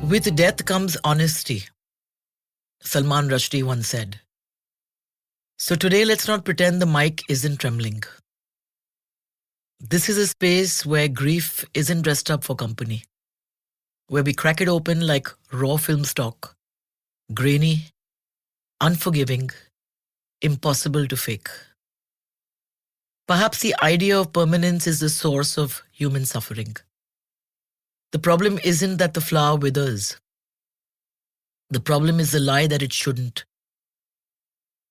With death comes honesty, Salman Rushdie once said. So today, let's not pretend the mic isn't trembling. This is a space where grief isn't dressed up for company, where we crack it open like raw film stock, grainy, unforgiving, impossible to fake. Perhaps the idea of permanence is the source of human suffering. The problem isn't that the flower withers. The problem is the lie that it shouldn't,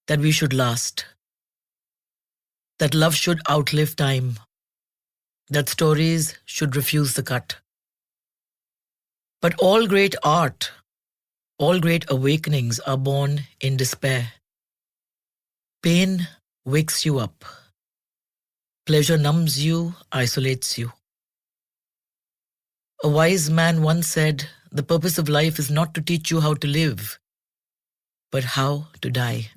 that we should last, that love should outlive time, that stories should refuse the cut. But all great art, all great awakenings are born in despair. Pain wakes you up. Pleasure numbs you, isolates you. A wise man once said, the purpose of life is not to teach you how to live, but how to die.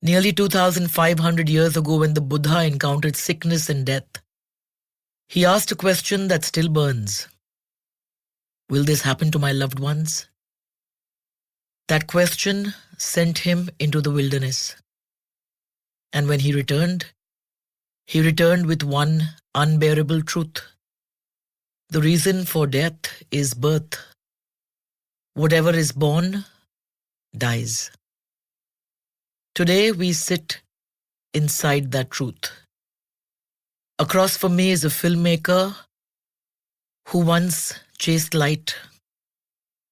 Nearly 2,500 years ago, when the Buddha encountered sickness and death, he asked a question that still burns. Will this happen to my loved ones? That question sent him into the wilderness. And when he returned with one unbearable truth. The reason for death is birth. Whatever is born dies. Today we sit inside that truth. Across from me is a filmmaker who once chased light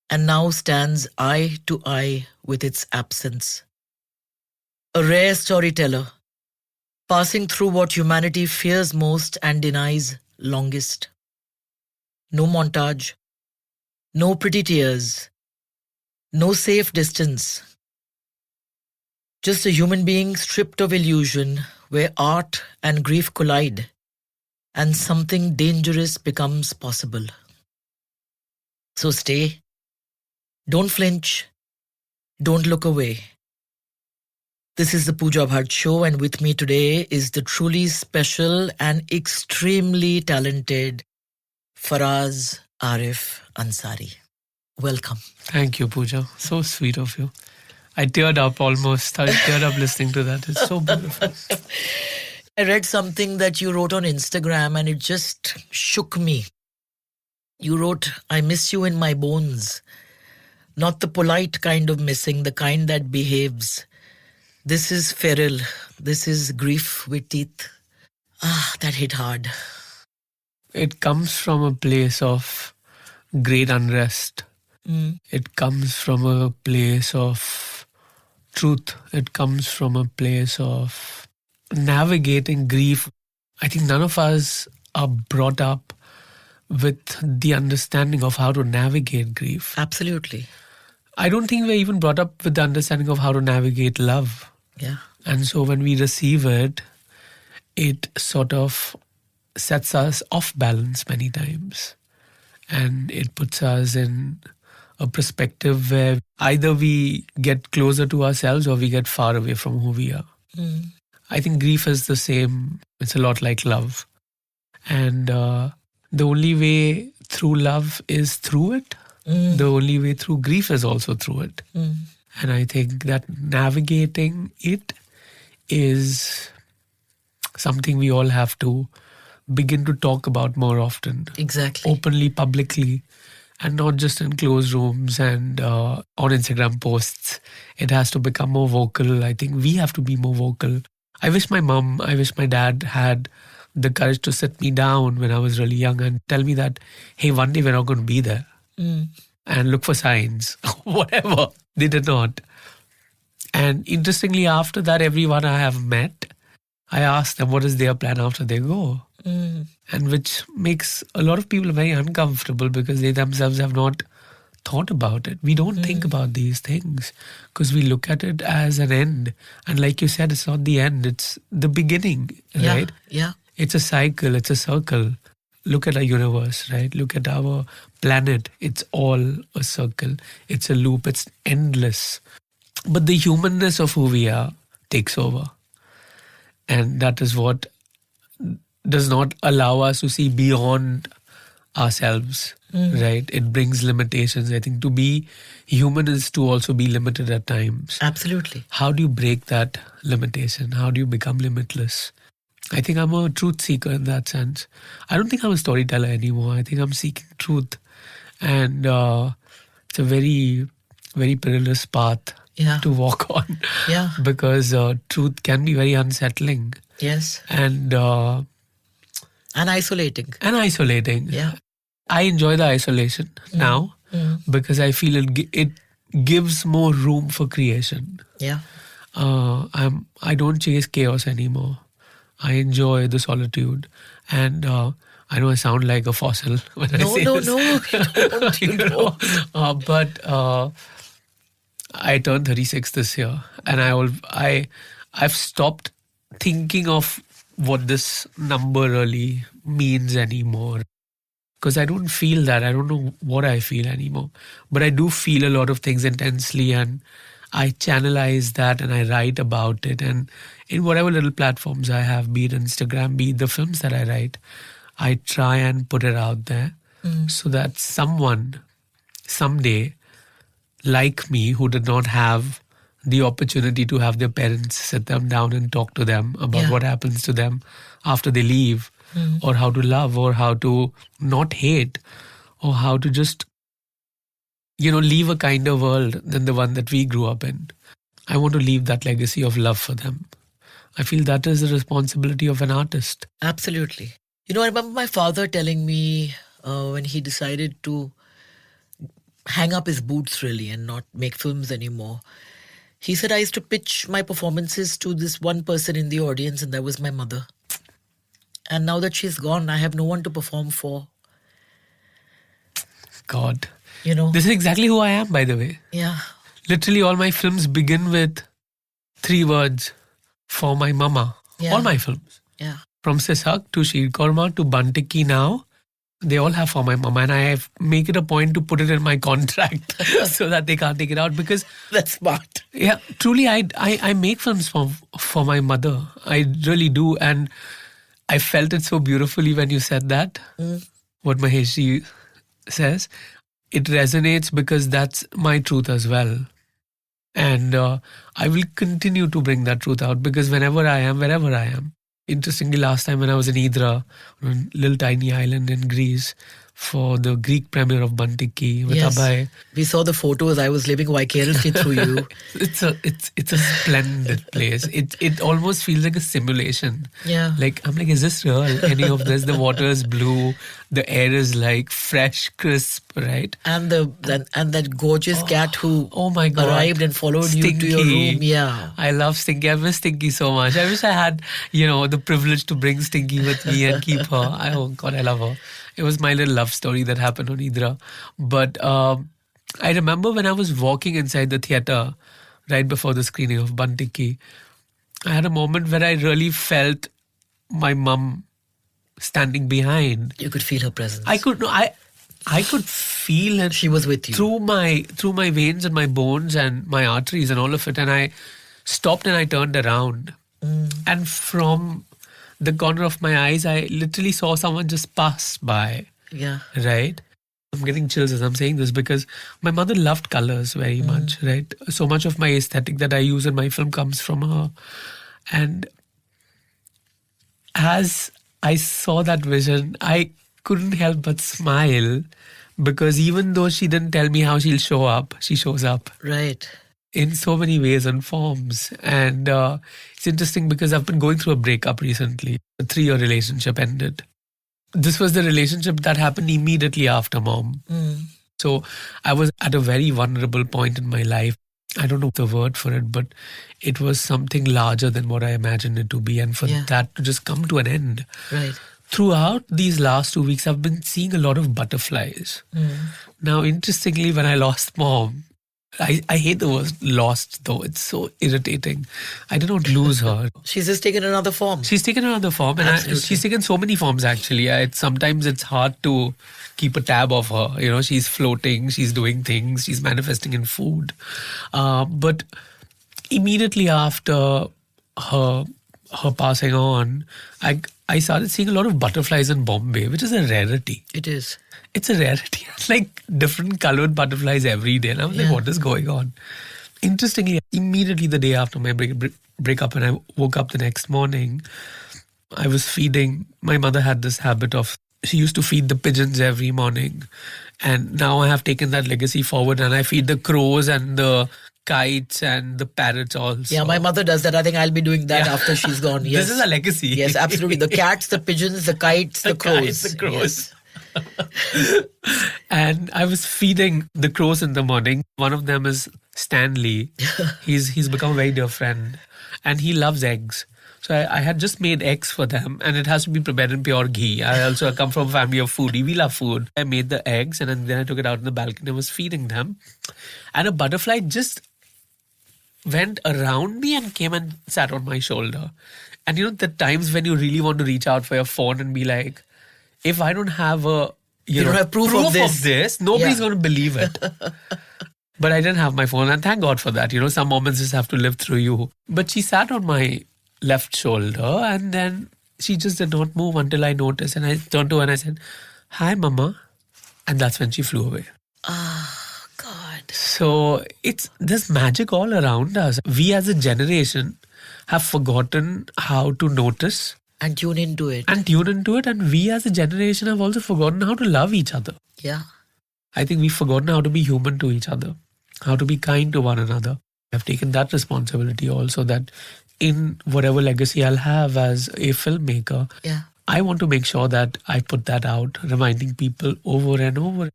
and now stands eye to eye with its absence. A rare storyteller, passing through what humanity fears most and denies longest. No montage, no pretty tears, no safe distance. Just a human being stripped of illusion where art and grief collide and something dangerous becomes possible. So stay, don't flinch, don't look away. This is the Pooja Bhatt Show, and with me today is the truly special and extremely talented Faraz Arif Ansari. Welcome. Thank you, Pooja. So sweet of you. I teared up almost. I teared up listening to that. It's so beautiful. I read something that you wrote on Instagram and it just shook me. You wrote, I miss you in my bones. Not the polite kind of missing, the kind that behaves. This is feral. This is grief with teeth. That hit hard. It comes from a place of great unrest. It comes from a place of truth. It comes from a place of navigating grief. I think none of us are brought up with the understanding of how to navigate grief. Absolutely. I don't think we're even brought up with the understanding of how to navigate love. Yeah. And so when we receive it, it sort of sets us off balance many times. And it puts us in a perspective where either we get closer to ourselves or we get far away from who we are. I think grief is the same. It's a lot like love. And the only way through love is through it. The only way through grief is also through it. And I think that navigating it is something we all have to begin to talk about more often. Exactly. Openly, publicly, and not just in closed rooms and on Instagram posts. It has to become more vocal. I think we have to be more vocal. I wish my dad had the courage to sit me down when I was really young and tell me that, hey, one day we're not going to be there. And look for signs, whatever. They did not. And interestingly, after that, everyone I have met, I ask them what is their plan after they go. And which makes a lot of people very uncomfortable because they themselves have not thought about it. We don't think about these things because we look at it as an end. And like you said, it's not the end, it's the beginning, right? Yeah. It's a cycle, it's a circle. Look at our universe, right? Look at our planet. It's all a circle. It's a loop. It's endless. But the humanness of who we are takes over. And that is what does not allow us to see beyond ourselves, right? It brings limitations. I think to be human is to also be limited at times. Absolutely. How do you break that limitation? How do you become limitless? I think I'm a truth seeker in that sense. I don't think I'm a storyteller anymore. I think I'm seeking truth. And it's a very, very perilous path Yeah. to walk on. Yeah. Because truth can be very unsettling Yes. and isolating. isolating. Yeah. I enjoy the isolation now because I feel it gives more room for creation. Yeah. I don't chase chaos anymore. I enjoy the solitude, and I know I sound like a fossil when I say this. No, you don't. But I turned 36 this year, and I've stopped thinking of what this number really means anymore. Because I don't feel that. I don't know what I feel anymore. But I do feel a lot of things intensely, and I channelize that and I write about it. And in whatever little platforms I have, be it Instagram, be it the films that I write, I try and put it out there so that someone someday like me who did not have the opportunity to have their parents sit them down and talk to them about what happens to them after they leave, or how to love, or how to not hate, or how to just, leave a kinder world than the one that we grew up in. I want to leave that legacy of love for them. I feel that is the responsibility of an artist. Absolutely. I remember my father telling me when he decided to hang up his boots really and not make films anymore. He said, I used to pitch my performances to this one person in the audience, and that was my mother. And now that she's gone, I have no one to perform for. God. This is exactly who I am, by the way. Yeah. Literally all my films begin with 3 words: for my mama. Yeah. All my films. Yeah. From Sisak to Sheer Korma to Bantikki now, they all have for my mama, and I make it a point to put it in my contract so that they can't take it out, because that's smart. Yeah, truly, I make films for my mother. I really do, and I felt it so beautifully when you said that. What Maheshi says, it resonates because that's my truth as well. And I will continue to bring that truth out, because whenever I am, wherever I am. Interestingly, last time when I was in Idra, on a little tiny island in Greece, for the Greek premiere of Bantikki with Abhay. We saw the photos. I was living vicariously through you. It's a splendid place. It almost feels like a simulation. Yeah. Like, I'm like, is this real? Any of this? The water is blue. The air is like fresh, crisp, right? And that gorgeous cat who my God, arrived and followed Stinky. you to your room. Yeah. I love Stinky. I miss Stinky so much. I wish I had, the privilege to bring Stinky with me and keep her. Oh God, I love her. It was my little love story that happened on Idra. But I remember when I was walking inside the theatre right before the screening of Bantikki, I had a moment where I really felt my mum standing behind. You could feel her presence. I could feel it. She was with you. Through my veins and my bones and my arteries and all of it. And I stopped and I turned around. And from the corner of my eyes, I literally saw someone just pass by. Yeah. Right? I'm getting chills as I'm saying this, because my mother loved colors very much, right? So much of my aesthetic that I use in my film comes from her. And as I saw that vision, I couldn't help but smile, because even though she didn't tell me how she'll show up, she shows up. Right. In so many ways and forms. And it's interesting because I've been going through a breakup recently. A 3-year relationship ended. This was the relationship that happened immediately after Mom. So I was at a very vulnerable point in my life. I don't know the word for it, but it was something larger than what I imagined it to be. And for that to just come to an end. Right. Throughout these last 2 weeks, I've been seeing a lot of butterflies. Now, interestingly, when I lost Mom, I hate the word lost, though. It's so irritating. I did not lose her. She's just taken another form. She's taken another form. And she's taken so many forms, actually. Sometimes it's hard to keep a tab of her. She's floating, she's doing things, she's manifesting in food. But immediately after her her passing on, I started seeing a lot of butterflies in Bombay, which is a rarity. It is. It's a rarity. Like different colored butterflies every day. And I was like, what is going on? Interestingly, immediately the day after my breakup, and I woke up the next morning, I was feeding. My mother had this habit of, she used to feed the pigeons every morning. And now I have taken that legacy forward and I feed the crows and the kites and the parrots also. Yeah, my mother does that. I think I'll be doing that after she's gone. Yes. This is a legacy. Yes, absolutely. The cats, the pigeons, the kites, the crows. Kites, the crows. Yes. And I was feeding the crows in the morning. One of them is Stanley. He's become a very dear friend. And he loves eggs. So I had just made eggs for them, and it has to be prepared in pure ghee. I also come from a family of foodie. We love food. I made the eggs, and then I took it out in the balcony and was feeding them. And a butterfly just went around me and came and sat on my shoulder. And you know, the times when you really want to reach out for your phone and be like, if I don't have a you don't have proof of this, nobody's going to believe it. But I didn't have my phone, and thank God for that. You know, some moments just have to live through you. But she sat on my left shoulder, and then she just did not move until I noticed. And I turned to her and I said, "Hi, Mama." And that's when she flew away. Oh, God. So there's magic all around us. We as a generation have forgotten how to notice and tune into it. And we as a generation have also forgotten how to love each other. Yeah. I think we've forgotten how to be human to each other, how to be kind to one another. I've taken that responsibility also, that in whatever legacy I'll have as a filmmaker, I want to make sure that I put that out, reminding people over and over.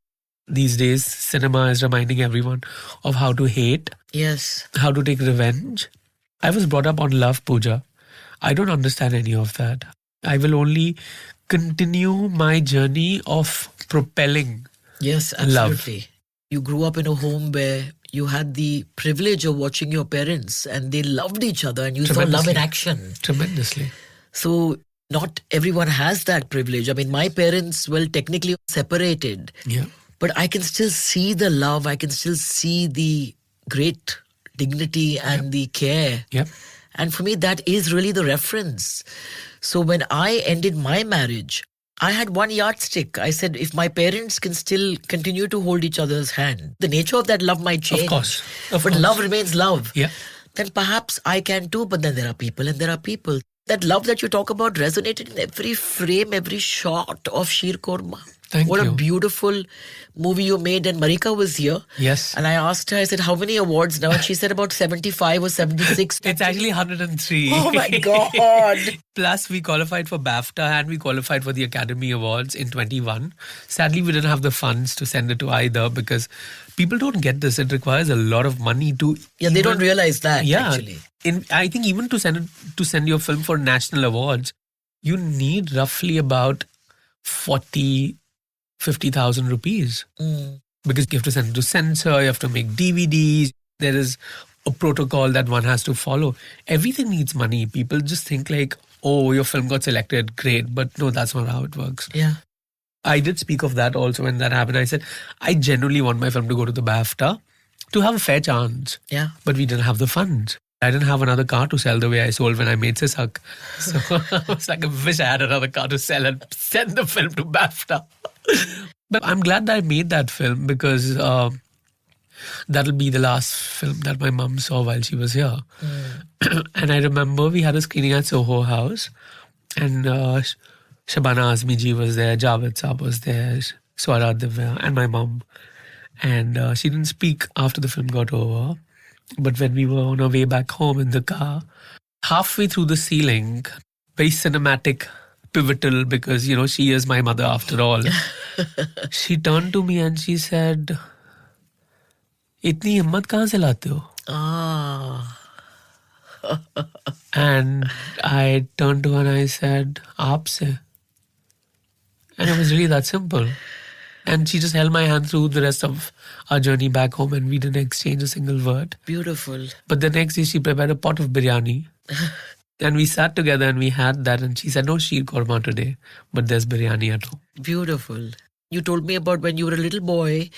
These days, cinema is reminding everyone of how to hate, how to take revenge. I was brought up on love, Pooja. I don't understand any of that. I will only continue my journey of propelling absolutely. love. You grew up in a home where you had the privilege of watching your parents and they loved each other and you saw love in action. Tremendously. So not everyone has that privilege. I mean, my parents, technically separated. Yeah. But I can still see the love. I can still see the great dignity and the care. Yep. And for me, that is really the reference. So when I ended my marriage, I had one yardstick. I said, if my parents can still continue to hold each other's hand, the nature of that love might change. Of course. But love remains love. Yeah. Then perhaps I can too. But then there are people and there are people. That love that you talk about resonated in every frame, every shot of Sheer Korma. Thank what you. A beautiful movie you made. And Marika was here. Yes. And I asked her, I said, how many awards now? And she said about 75 or 76. It's actually 103. Oh my God. Plus, we qualified for BAFTA and we qualified for the Academy Awards in 21. Sadly, we didn't have the funds to send it to either because people don't get this. It requires a lot of money to... Yeah, they don't realize that, actually. I think even to send your film for national awards, you need roughly about 50,000 rupees. Because you have to send it to censor, you have to make DVDs. There is a protocol that one has to follow. Everything needs money. People just think like, oh, your film got selected, great. But no, that's not how it works. Yeah. I did speak of that also when that happened. I said, I genuinely want my film to go to the BAFTA to have a fair chance. Yeah. But we didn't have the funds. I didn't have another car to sell the way I sold when I made Sisak. So I was like, I wish I had another car to sell and send the film to BAFTA. But I'm glad that I made that film because that'll be the last film that my mum saw while she was here. And I remember we had a screening at Soho House and Shabana Azmi ji was there, Javed Saab was there, Swara Divya and my mum. And she didn't speak after the film got over. But when we were on our way back home in the car, halfway through the ceiling, very cinematic, pivotal, because, you know, she is my mother after all. She turned to me and she said, "Itni himmat kahan se laate ho?" And I turned to her and I said, "Aap se." And it was really that simple. And she just held my hand through the rest of our journey back home and we didn't exchange a single word. Beautiful. But the next day she prepared a pot of biryani. And we sat together and we had that and she said, no sheer korma today, but there's biryani at home. Beautiful. You told me about when you were a little boy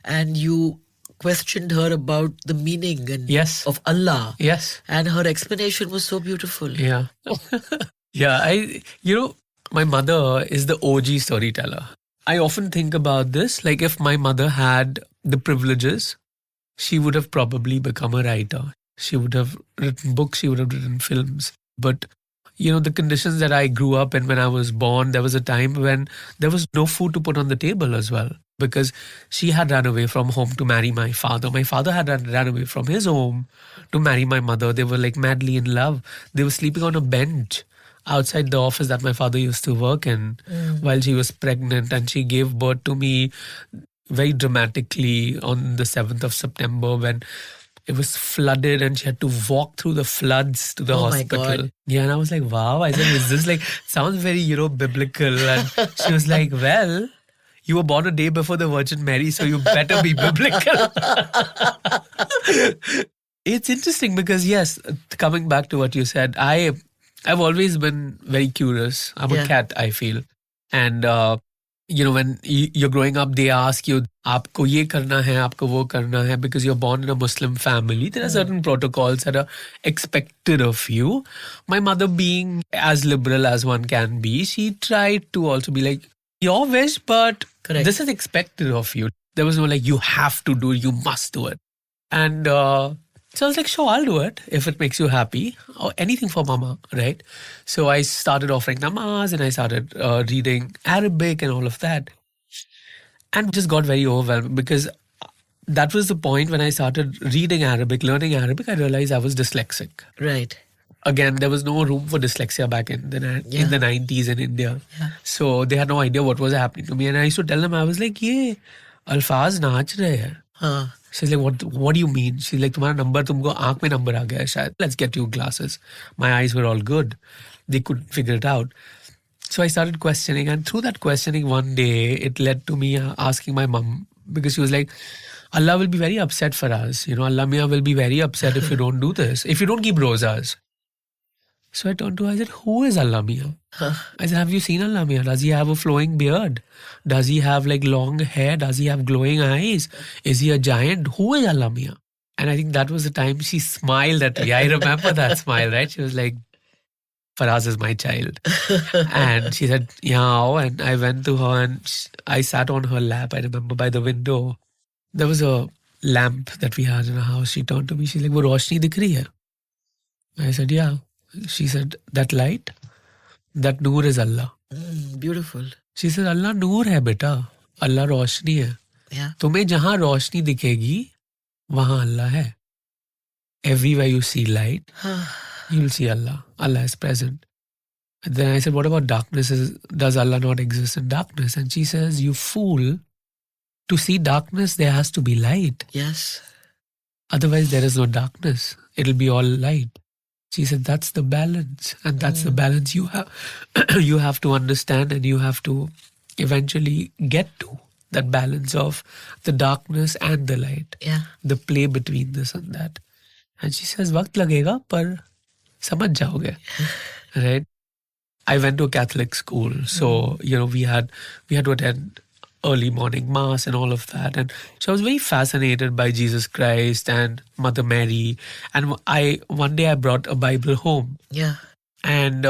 and you questioned her about the meaning and Yes. of Allah. Yes. And her explanation was so beautiful. Yeah. Yeah. My mother is the OG storyteller. I often think about this. Like, if my mother had the privileges, she would have probably become a writer. She would have written books, she would have written films. But, the conditions that I grew up in when I was born, there was a time when there was no food to put on the table as well. Because she had run away from home to marry my father. My father had run away from his home to marry my mother. They were like madly in love. They were sleeping on a bench outside the office that my father used to work in while she was pregnant, and she gave birth to me very dramatically on the 7th of September when it was flooded and she had to walk through the floods to the Oh my hospital. God. Yeah, and I was like, wow. I said, is this like, sounds very, biblical. And she was like, well, you were born a day before the Virgin Mary, so you better be biblical. It's interesting because, yes, coming back to what you said, I've always been very curious. I'm a cat, I feel. And, when you're growing up, they ask you, aapko ye karna hai, aapko wo karna hai, because you're born in a Muslim family. There are certain protocols that are expected of you. My mother, being as liberal as one can be, she tried to also be like, your wish, but Correct. This is expected of you. There was no like, you have to do it, you must do it. And so I was like, sure, I'll do it if it makes you happy, or anything for mama, right? So I started offering namaz and I started reading Arabic and all of that. And just got very overwhelmed because that was the point when I started reading Arabic, learning Arabic, I realized I was dyslexic. Right. Again, there was no room for dyslexia back in the 90s in India. Yeah. So they had no idea what was happening to me. And I used to tell them, I was like, ye alfaz naach rahe hai. Huh. She's like, what do you mean? She's like, तुम्हारा number, तुमको आँख में number आ गया है शायद. Let's get you glasses. My eyes were all good. They could figure it out. So I started questioning, and through that questioning one day, it led to me asking my mom, because she was like, Allah will be very upset for us. Allah Mia will be very upset if you don't do this, if you don't keep rosas. So I turned to her, I said, who is Allah Mia? I said, have you seen Allah Mia? Does he have a flowing beard? Does he have like long hair? Does he have glowing eyes? Is he a giant? Who is Allah Mia? And I think that was the time she smiled at me. I remember that smile, right? She was like, Faraz is my child. And she said, yeah. And I went to her and I sat on her lap. I remember by the window. There was a lamp that we had in our house. She turned to me. She's like, wo roshni dikh rahi hai? I said, yeah. She said, that light, that noor is Allah. Beautiful. She said, Allah noor hai beta. Allah roshni hai. Yeah. तुम्हें जहाँ रोशनी दिखेगी, वहाँ Allah hai. Everywhere you see light, you'll see Allah. Allah is present. And then I said, what about darkness? Does Allah not exist in darkness? And she says, you fool. To see darkness, there has to be light. Yes. Otherwise, there is no darkness. It'll be all light. She said, that's the balance. And that's the balance you have. You have to understand, and you have to eventually get to that balance of the darkness and the light. Yeah. The play between this and that. And she says, वक्त लगेगा पर समझ जाओगे. Right? I went to a Catholic school. So, we had to attend early morning mass and all of that. And so I was very fascinated by Jesus Christ and Mother Mary. And one day I brought a Bible home. Yeah. And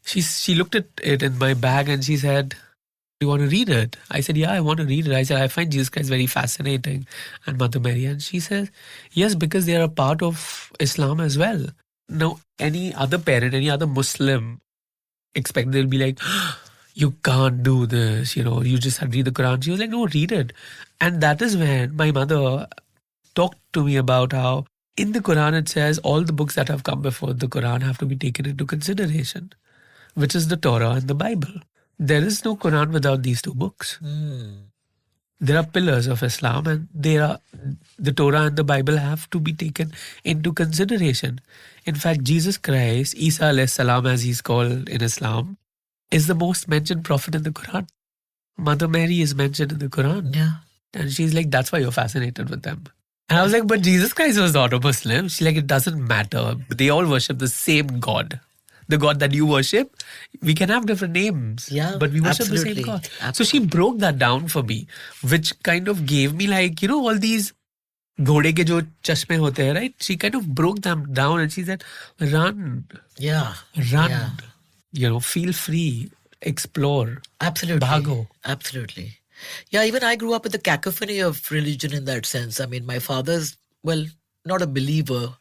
she looked at it in my bag and she said, do you want to read it? I said, yeah, I want to read it. I said, I find Jesus Christ very fascinating and Mother Mary. And she says, yes, because they are a part of Islam as well. Now, any other parent, any other Muslim expect they'll be like, you can't do this, you just have to read the Quran. She was like, no, read it. And that is when my mother talked to me about how in the Quran it says all the books that have come before the Quran have to be taken into consideration, which is the Torah and the Bible. There is no Quran without these two books. There are pillars of Islam, and the Torah and the Bible have to be taken into consideration. In fact, Jesus Christ, Isa alayhi salam as he's called in Islam, is the most mentioned prophet in the Quran. Mother Mary is mentioned in the Quran. Yeah. And she's like, that's why you're fascinated with them. And I was like, but Jesus Christ was not a Muslim. She's like, it doesn't matter. They all worship the same God. the God that you worship, we can have different names. Yeah, but we worship the absolutely. same God. So she broke that down for me, which kind of gave me like, all these घोड़े के जो चश्मे होते हैं, right? She kind of broke them down and she said, run, Yeah. run, feel free, explore. Absolutely. Bhago. Absolutely. Yeah, even I grew up with the cacophony of religion in that sense. I mean, my father's, well, not a believer.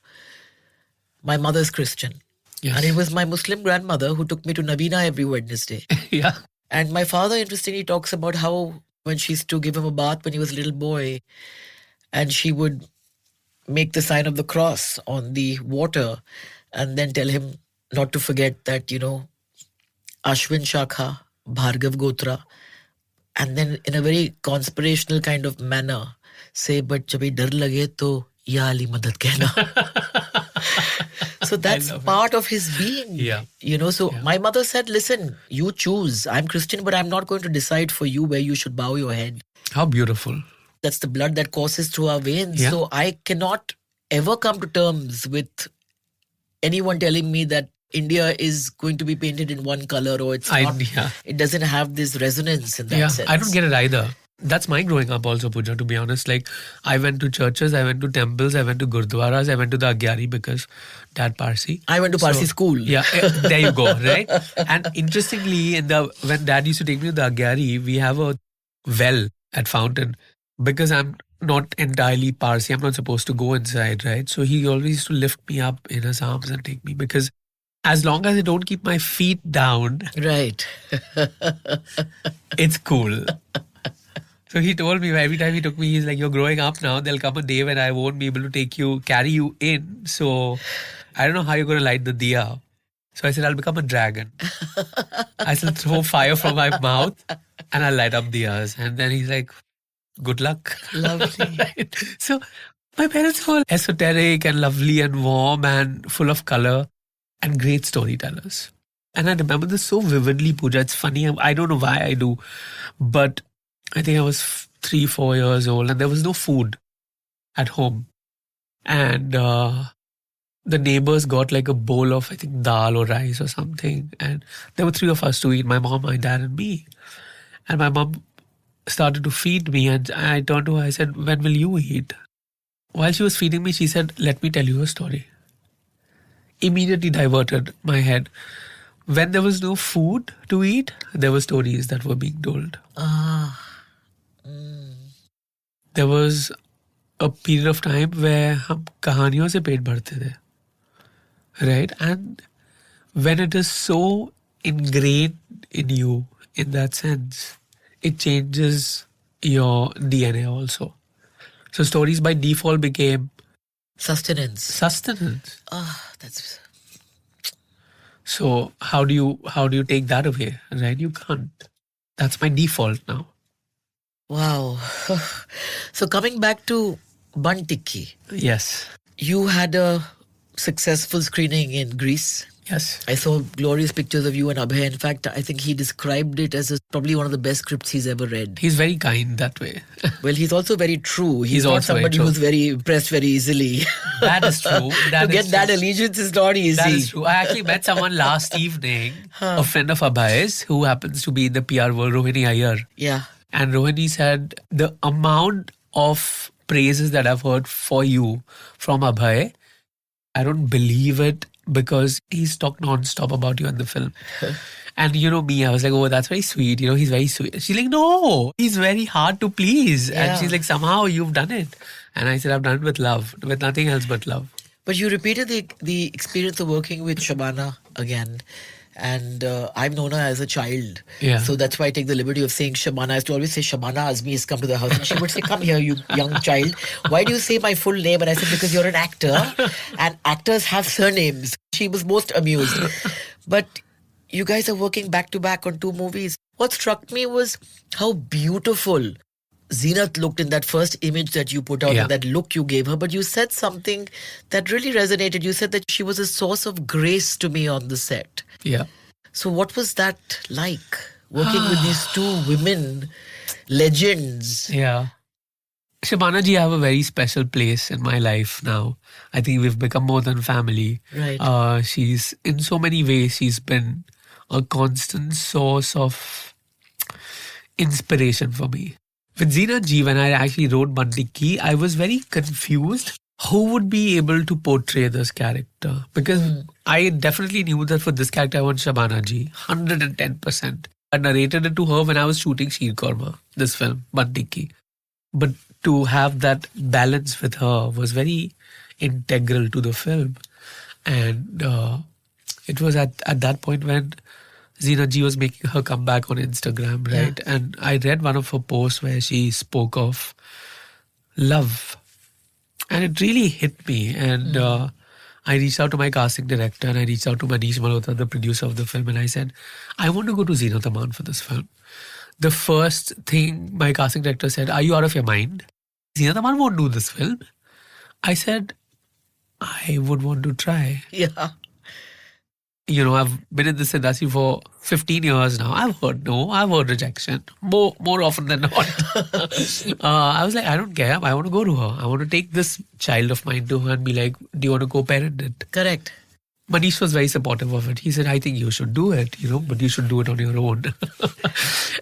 My mother's Christian. Yes. And it was my Muslim grandmother who took me to Navina every Wednesday. Yeah. And my father, interestingly, talks about how when she used to give him a bath when he was a little boy, and she would make the sign of the cross on the water and then tell him not to forget that, Ashwin Shakha, Bhargav Gotra, and then in a very conspirational kind of manner say, but jab ye dar lage to Ya Ali Madad kehna. So that's part of his being. Yeah. So my mother said, listen, you choose. I'm Christian, but I'm not going to decide for you where you should bow your head. How beautiful. That's the blood that courses through our veins. Yeah. So I cannot ever come to terms with anyone telling me that India is going to be painted in one color or it's not. Yeah. It doesn't have this resonance in that sense. I don't get it either. That's my growing up also, Pooja, to be honest. Like, I went to churches, I went to temples, I went to gurdwaras, I went to the Agyari because Dad Parsi. I went to Parsi school. Yeah, there you go, right? And interestingly, when Dad used to take me to the Agyari, we have a well at Fountain. Because I'm not entirely Parsi, I'm not supposed to go inside, right? So he always used to lift me up in his arms and take me, because as long as I don't keep my feet down, right, it's cool. So he told me every time he took me, he's like, you're growing up now. There'll come a day when I won't be able to carry you in. So I don't know how you're going to light the diya. So I said, I'll become a dragon. I said, throw fire from my mouth and I'll light up diyas. And then he's like, good luck. Lovely. Right? So my parents were esoteric and lovely and warm and full of color and great storytellers. And I remember this so vividly, Pooja. It's funny. I don't know why I do. But I think I was 3-4 years old and there was no food at home. And the neighbors got like a bowl of, I think, dal or rice or something. And there were 3 of us to eat, my mom, my dad and me. And my mom started to feed me and I turned to her, I said, when will you eat? While she was feeding me, she said, let me tell you a story. Immediately diverted my head. When there was no food to eat, there were stories that were being told. There was a period of time where हम कहानियों से पेट भरते थे. Right? And when it is so ingrained in you in that sense, it changes your DNA also. So stories by default became sustenance. That's... So how do you take that away? Right? You can't. That's my default now. Wow. So coming back to Bun Tikki. Yes. You had a successful screening in Greece. Yes. I saw glorious pictures of you and Abhay. In fact, I think he described it as probably one of the best scripts he's ever read. He's very kind that way. Well, he's also very true. He's not also somebody who's very impressed very easily. That is true. To get that allegiance is not easy. That is true. I actually met someone last evening, a friend of Abhay's, who happens to be in the PR world, Rohini Iyer. Yeah. And Rohini said, the amount of praises that I've heard for you from Abhay, I don't believe it, because he's talked non-stop about you in the film. And you know me, I was like, oh, that's very sweet. He's very sweet. She's like, no, he's very hard to please. Yeah. And she's like, somehow you've done it. And I said, I've done it with love, with nothing else but love. But you repeated the experience of working with Shabana again. And I've known her as a child. Yeah. So that's why I take the liberty of saying Shabana. I used to always say, Shabana Azmi has come to the house. And she would say, come here, you young child. Why do you say my full name? And I said, because you're an actor. And actors have surnames. She was most amused. But you guys are working back to back on 2 movies. What struck me was how beautiful Zeenat looked in that first image that you put out, and that look you gave her. But you said something that really resonated. You said that she was a source of grace to me on the set. Yeah. So what was that like, working with these 2 women legends? Yeah. Shabana ji have a very special place in my life now. I think we've become more than family. Right. She's, in so many ways, she's been a constant source of inspiration for me. With Zina ji, when I actually wrote Bandiki, I was very confused who would be able to portray this character. Because I definitely knew that for this character, I want Shabana ji, 110%. I narrated it to her when I was shooting Sheer Korma, this film, Bandiki. But to have that balance with her was very integral to the film. And it was at that point when Zina ji was making her comeback on Instagram, right? Yeah. And I read one of her posts where she spoke of love. And it really hit me. And I reached out to my casting director and I reached out to Manish Malhotra, the producer of the film, and I said, I want to go to Zenat Aman for this film. The first thing my casting director said, are you out of your mind? Zenat Aman won't do this film. I said, I would want to try. Yeah. You know, I've been in this industry for 15 years now. I've heard no, I've heard rejection more often than not. I was like, I don't care. I want to go to her. I want to take this child of mine to her and be like, do you want to co-parent it? Correct. Manish was very supportive of it. He said, I think you should do it, but you should do it on your own.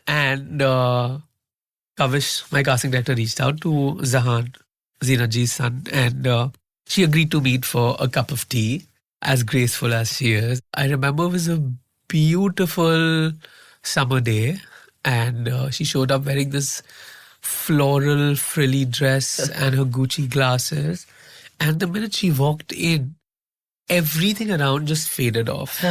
And Kavish, my casting director, reached out to Zahan, Zina ji's son, and she agreed to meet for a cup of tea, as graceful as she is. I remember it was a beautiful summer day, and she showed up wearing this floral frilly dress and her Gucci glasses. And the minute she walked in, everything around just faded off.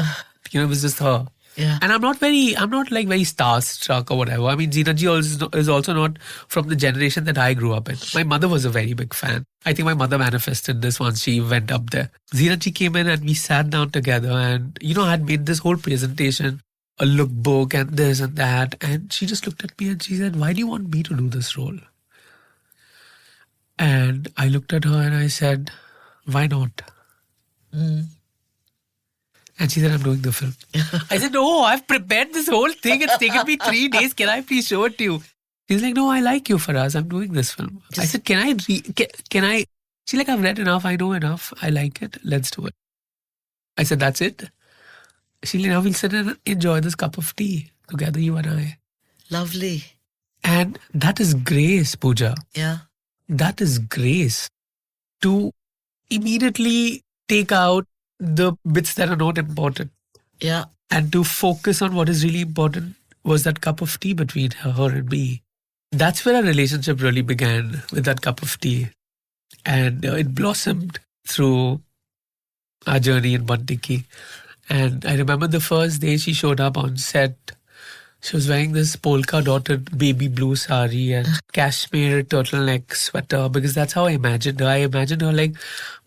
It was just her. Yeah. And I'm not very starstruck or whatever. I mean, Zina ji is also not from the generation that I grew up in. My mother was a very big fan. I think my mother manifested this once she went up there. Zina ji came in and we sat down together and, I had made this whole presentation, a lookbook and this and that. And she just looked at me and she said, why do you want me to do this role? And I looked at her and I said, why not? And she said, I'm doing the film. I said, no, I've prepared this whole thing. It's taken me 3 days. Can I please show it to you? She's like, no, I like you, Faraz. I'm doing this film. I said, can I? She's like, I've read enough. I know enough. I like it. Let's do it. I said, that's it. She's like, now we'll sit and enjoy this cup of tea together, you and I. Lovely. And that is grace, Pooja. Yeah. That is grace. To immediately take out the bits that are not important. Yeah. And to focus on what is really important was that cup of tea between her and me. That's where our relationship really began, with that cup of tea. And it blossomed through our journey in Bandiki. And I remember the first day she showed up on set. She was wearing this polka-dotted baby blue sari and cashmere turtleneck sweater, because that's how I imagined her. I imagined her like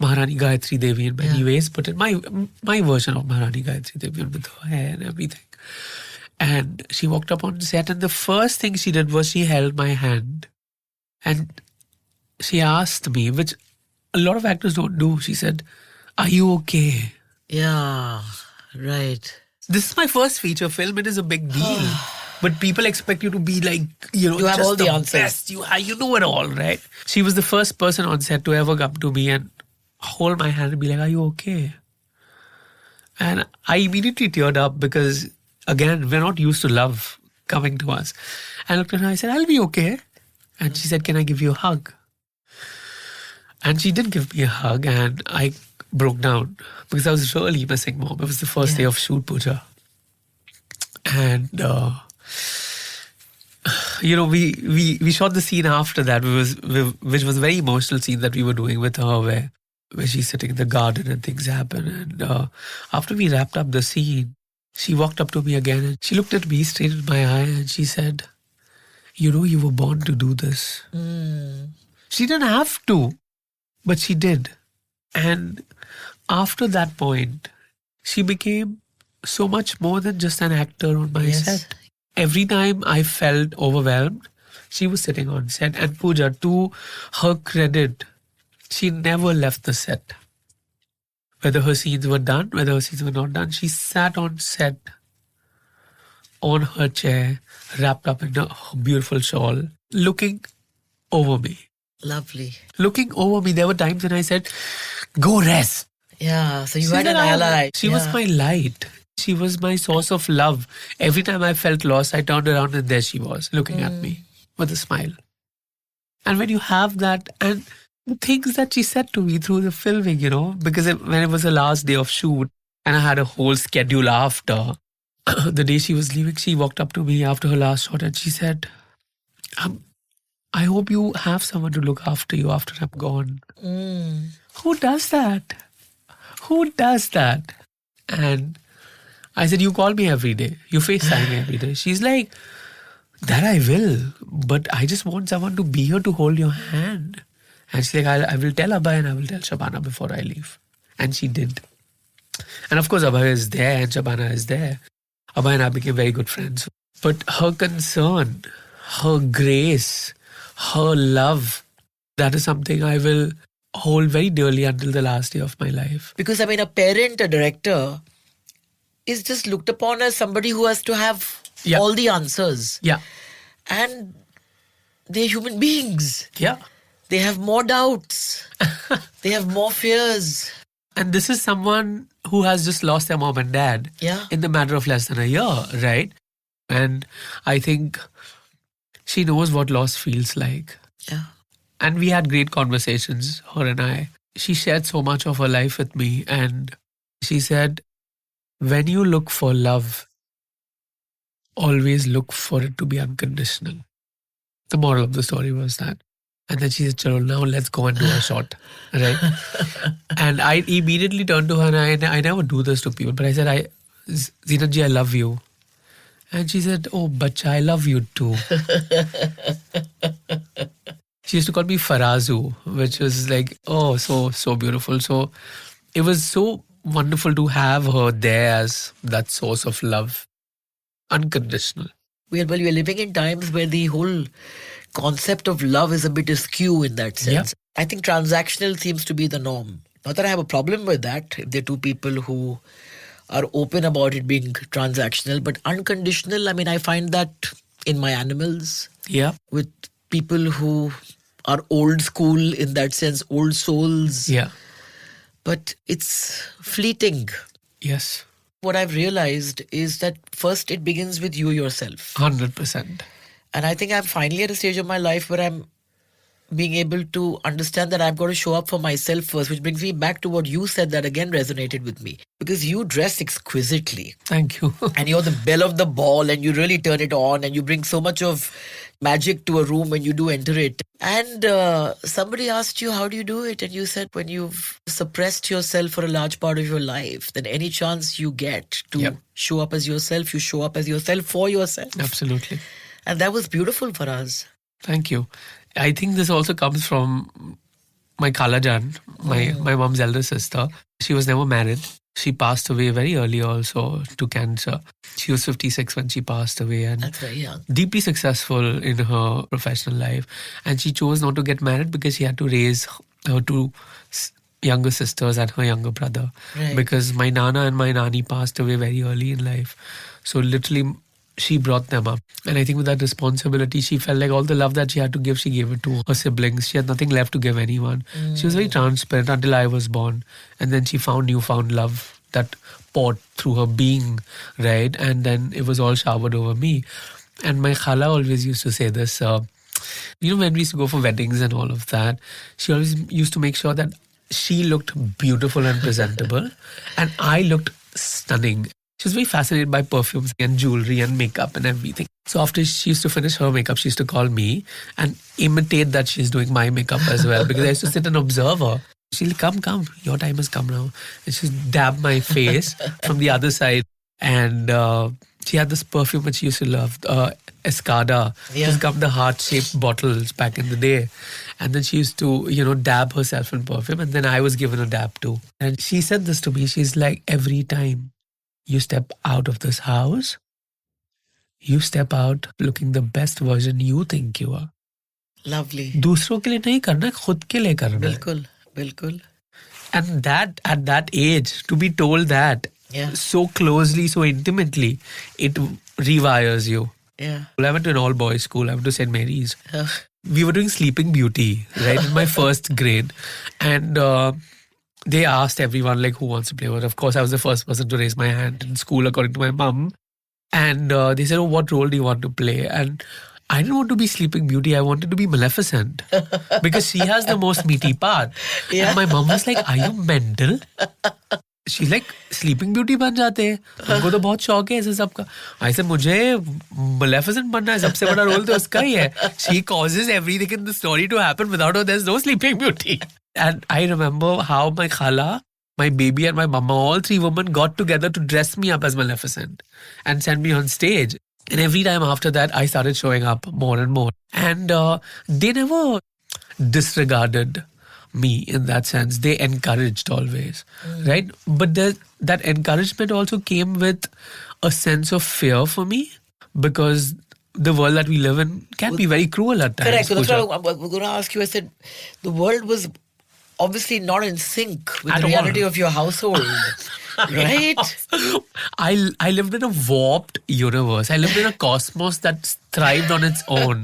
Maharani Gayatri Devi in many ways, but in my version of Maharani Gayatri Devi, with her hair and everything. And she walked up on set, and the first thing she did was she held my hand. And she asked me, which a lot of actors don't do, she said, are you okay? Yeah. Right. This is my first feature film. It is a big deal. But people expect you to be like, you have just all the answers. best. You know it all, right? She was the first person on set to ever come to me and hold my hand and be like, are you okay? And I immediately teared up because, again, we're not used to love coming to us. I looked at her and I said, I'll be okay. And she said, can I give you a hug? And she did give me a hug, and I broke down because I was really missing Mom. It was the first day of shoot, Pooja. And, we shot the scene after that, which was a very emotional scene that we were doing with her, where she's sitting in the garden and things happen. And after we wrapped up the scene, she walked up to me again and she looked at me straight in my eye and she said, you were born to do this. She didn't have to, but she did. And after that point, she became so much more than just an actor on my set. Every time I felt overwhelmed, she was sitting on set. And Pooja, to her credit, she never left the set. Whether her scenes were done, whether her scenes were not done, she sat on set on her chair, wrapped up in a beautiful shawl, looking over me. Lovely. Looking over me, there were times when I said, "Go rest." Yeah, so you She had said, an ally. She was Yeah. my light. She was my source of love. Every time I felt lost, I turned around and there she was, looking at me with a smile. And when you have that, and the things that she said to me through the filming, because when it was the last day of shoot, and I had a whole schedule after, the day she was leaving, she walked up to me after her last shot and she said, I hope you have someone to look after you after I'm gone. Who does that? Who does that? And I said, you call me every day. You FaceTime me every day. She's like, that I will. But I just want someone to be here to hold your hand. And she's like, I will tell Abhay and I will tell Shabana before I leave. And she did. And of course, Abhay is there and Shabana is there. Abhay and I became very good friends. But her concern, her grace, her love, that is something I will hold very dearly until the last day of my life. Because, I mean, a parent, a director, is just looked upon as somebody who has to have all the answers. Yeah. And they're human beings. Yeah. They have more doubts. They have more fears. And this is someone who has just lost their mom and dad in the matter of less than a year, right? And I think she knows what loss feels like. Yeah. And we had great conversations, her and I. She shared so much of her life with me. And she said, when you look for love, always look for it to be unconditional. The moral of the story was that. And then she said, Chalo, now let's go and do a shot. Right? And I immediately turned to her and I never do this to people. But I said, Zeenat ji, I love you. And she said, oh, bacha, I love you too. She used to call me Farazu, which was like, oh, so beautiful. So it was so wonderful to have her there as that source of love. Unconditional. Well, we're living in times where the whole concept of love is a bit askew in that sense. I think transactional seems to be the norm. Not that I have a problem with that, if there are two people who are open about it being transactional, but unconditional, I mean, I find that in my animals. Yeah. With people who are old school in that sense, old souls. Yeah. But it's fleeting. Yes. What I've realized is that first it begins with you yourself. 100%. And I think I'm finally at a stage of my life where I'm being able to understand that I've got to show up for myself first, which brings me back to what you said that again resonated with me. Because you dress exquisitely. Thank you. And you're the belle of the ball and you really turn it on and you bring so much of magic to a room when you do enter it. And somebody asked you, how do you do it? And you said, when you've suppressed yourself for a large part of your life, then any chance you get to show up as yourself, you show up as yourself for yourself. Absolutely. And that was beautiful for us. Thank you. I think this also comes from my Kalajan, my mom's elder sister. She was never married. She passed away very early also to cancer. She was 56 when she passed away and that's very young. Deeply successful in her professional life. And she chose not to get married because she had to raise her two younger sisters and her younger brother. Right. Because my Nana and my Nani passed away very early in life. So literally she brought them up. And I think with that responsibility, she felt like all the love that she had to give, she gave it to her siblings. She had nothing left to give anyone. She was very transparent until I was born. And then she found newfound love that poured through her being, right? And then it was all showered over me. And my khala always used to say this, when we used to go for weddings and all of that, she always used to make sure that she looked beautiful and presentable and I looked stunning. She was very fascinated by perfumes and jewelry and makeup and everything. So after she used to finish her makeup, she used to call me and imitate that she's doing my makeup as well because I used to sit and observe her. She'll come, your time has come now. And she'd dab my face from the other side. And she had this perfume that she used to love, Escada. She used to come the heart-shaped bottles back in the day. And then she used to, dab herself in perfume. And then I was given a dab too. And she said this to me. She's like, every time you step out of this house, you step out looking the best version you think you are. Lovely. दूसरों के लिए नहीं करना, खुद के लिए करना है. बिल्कुल, बिल्कुल. And that, at that age, to be told that so closely, so intimately, it rewires you. Yeah. I went to an all-boys school. I went to St. Mary's. we were doing Sleeping Beauty, right, in my first grade. And they asked everyone, like, who wants to play what? Of course, I was the first person to raise my hand in school, according to my mum. And they said, oh, what role do you want to play? And I didn't want to be Sleeping Beauty. I wanted to be Maleficent because she has the most meaty part. Yeah. And my mum was like, are you mental? She's like, Sleeping Beauty बन जाते हैं, तुमको तो बहुत शौक है ऐसे सब का. I said, मुझे Maleficent बनना है, सबसे बड़ा रोल तो उसका ही है. She causes everything in the story to happen. Without her, there's no Sleeping Beauty. And I remember how my khala, my baby and my mama, all three women got together to dress me up as Maleficent and send me on stage. And every time after that, I started showing up more and more. And they never disregarded me in that sense. They encouraged always, right? But that encouragement also came with a sense of fear for me because the world that we live in can be very cruel at times. Correct. So that's Pooja. what I was going to ask you. I said, the world was obviously not in sync with At the all. reality of your household, right? I lived in a warped universe. I lived in a cosmos that thrived on its own.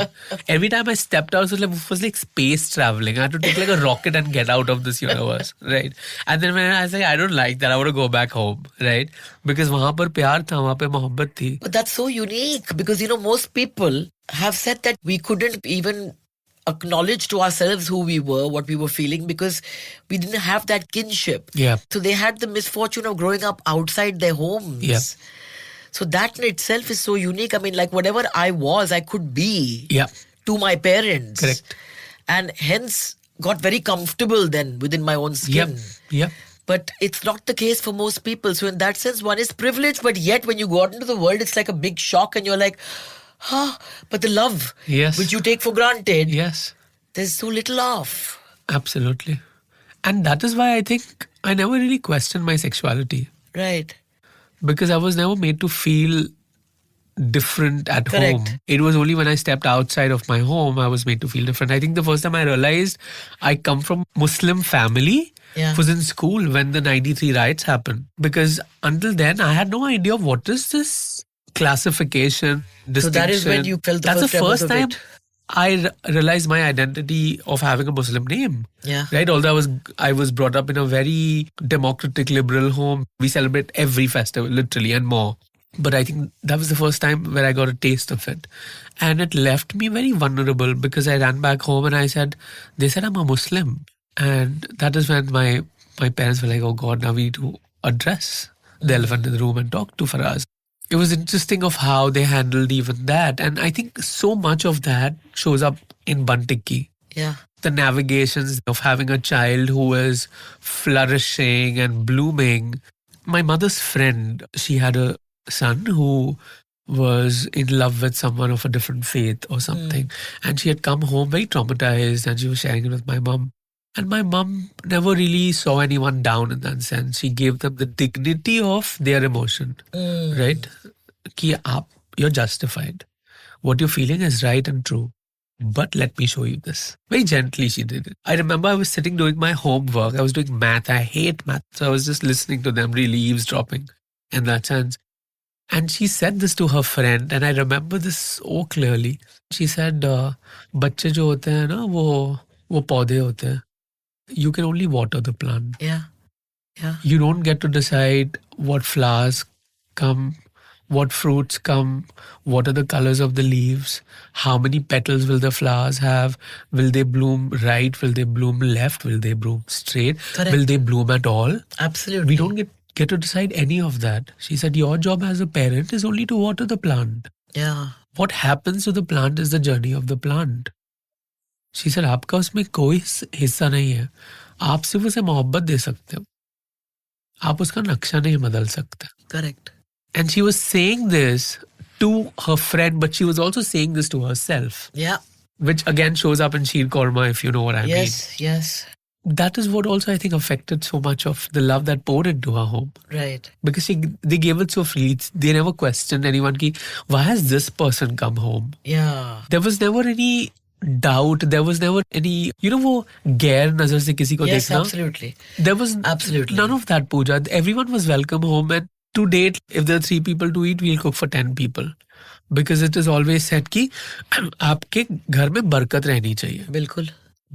Every time I stepped out, it was like space traveling. I had to take like a rocket and get out of this universe, right? And then when I say I don't like that, I want to go back home, right? Because वहाँ पर प्यार था, वहाँ पे मोहब्बत थी. But that's so unique because, most people have said that we couldn't even acknowledge to ourselves who we were, what we were feeling, because we didn't have that kinship. Yeah. So they had the misfortune of growing up outside their homes. Yeah. So that in itself is so unique. I mean, like whatever I was, I could be Yeah. to my parents. Correct. And hence got very comfortable then within my own Yep. skin. Yep. But it's not the case for most people. So in that sense, one is privileged, but yet when you go out into the world, it's like a big shock and you're like, but the love, Yes. which you take for granted, Yes. there's so little of. Absolutely. And that is why I think I never really questioned my sexuality Right. because I was never made to feel different at Correct. home. It was only when I stepped outside of my home I was made to feel different. I think the first time I realized I come from Muslim family Yeah. was in school when the 93 riots happened. Because until then I had no idea of what is this classification, distinction. So that is when you felt the That's first the tremors first of time it. I realized my identity of having a Muslim name. Yeah. Right? Although I was brought up in a very democratic, liberal home. We celebrate every festival, literally, and more. But I think that was the first time where I got a taste of it. And it left me very vulnerable because I ran back home and they said I'm a Muslim. And that is when my parents were like, oh God, now we need to address the elephant in the room and talk to Faraz. It was interesting of how they handled even that. And I think so much of that shows up in Bantikki. Yeah. The navigations of having a child who is flourishing and blooming. My mother's friend, she had a son who was in love with someone of a different faith or something. And she had come home very traumatized and she was sharing it with my mom. And my mom never really saw anyone down in that sense. She gave them the dignity of their emotion, right? Ki you're justified. What you're feeling is right and true. But let me show you this. Very gently she did it. I remember I was sitting doing my homework. I was doing math. I hate math. So I was just listening to them, really eavesdropping in that sense. And she said this to her friend, and I remember this so clearly. She said, "बच्चे जो होते हैं ना, वो पौधे होते हैं. You can only water the plant. Yeah. Yeah. You don't get to decide what flowers come, what fruits come, what are the colors of the leaves, how many petals will the flowers have, will they bloom right, will they bloom left, will they bloom straight, Correct. will they bloom at all? Absolutely. We don't get to decide any of that." She said, your job as a parent is only to water the plant. Yeah. What happens to the plant is the journey of the plant. She said, आपका उसमें कोई हिस्सा नहीं है. आप सिर्फ उसे मोहब्बत दे सकते हो. आप उसका नक्शा नहीं बदल सकते. Correct. And she was saying this to her friend, but she was also saying this to herself, Yeah. which again shows up in Sheer Korma, if you know what I mean. Yes. Yes. That is what also I think affected so much of the love that poured into her home. Right. Because they gave it so freely. They never questioned anyone, ki, why has this person come home? Yeah. There was never any doubt. There was never any, वो गैर नजर से किसी को Yes, देखना. absolutely. There was Absolutely. none of that, Pooja. Everyone was welcome home, and to date, if there are 3 people to eat, we'll cook for 10 people. Because it is always said कि आपके घर में बरकत रहनी चाहिए. बिल्कुल.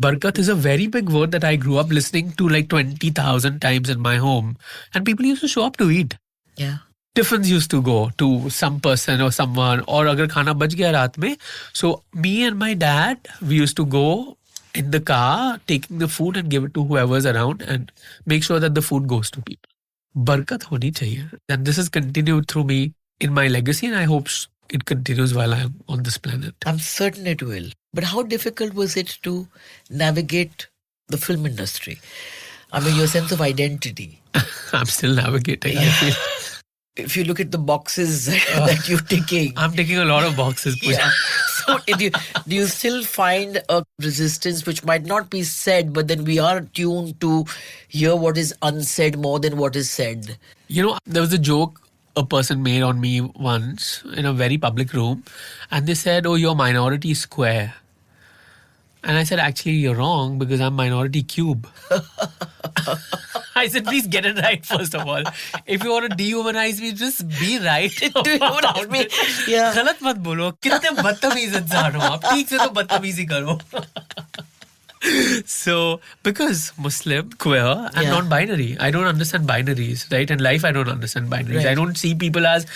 Barakat is a very big word that I grew up listening to like 20,000 times in my home. And people used to show up to eat. Yeah. Tiffins used to go to some person or someone. Or agar khana bach gaya raat mein. So me and my dad, we used to go in the car, taking the food and give it to whoever's around and make sure that the food goes to people. Barakat honi chahiye. And this has continued through me in my legacy, and I hope it continues while I'm on this planet. I'm certain it will. But how difficult was it to navigate the film industry? I mean, your sense of identity. I'm still navigating, I feel. If you look at the boxes that you're ticking. I'm ticking a lot of boxes, Pooja. Yeah. So do you still find a resistance which might not be said, but then we are tuned to hear what is unsaid more than what is said? You know, there was a joke a person made on me once in a very public room, and they said, "Oh, you're minority square." And I said, "Actually, you're wrong because I'm minority cube." I said, "Please get it right first of all. If you want to dehumanize me, just be right." Dehumanize me. Yeah. गलत मत बोलो. कितने बदतमीज इंसान हो आप. ठीक से तो बदतमीजी करो. So, because Muslim, queer, and non-binary, I don't understand binaries, right? In life, I don't understand binaries. Right. I don't see people as,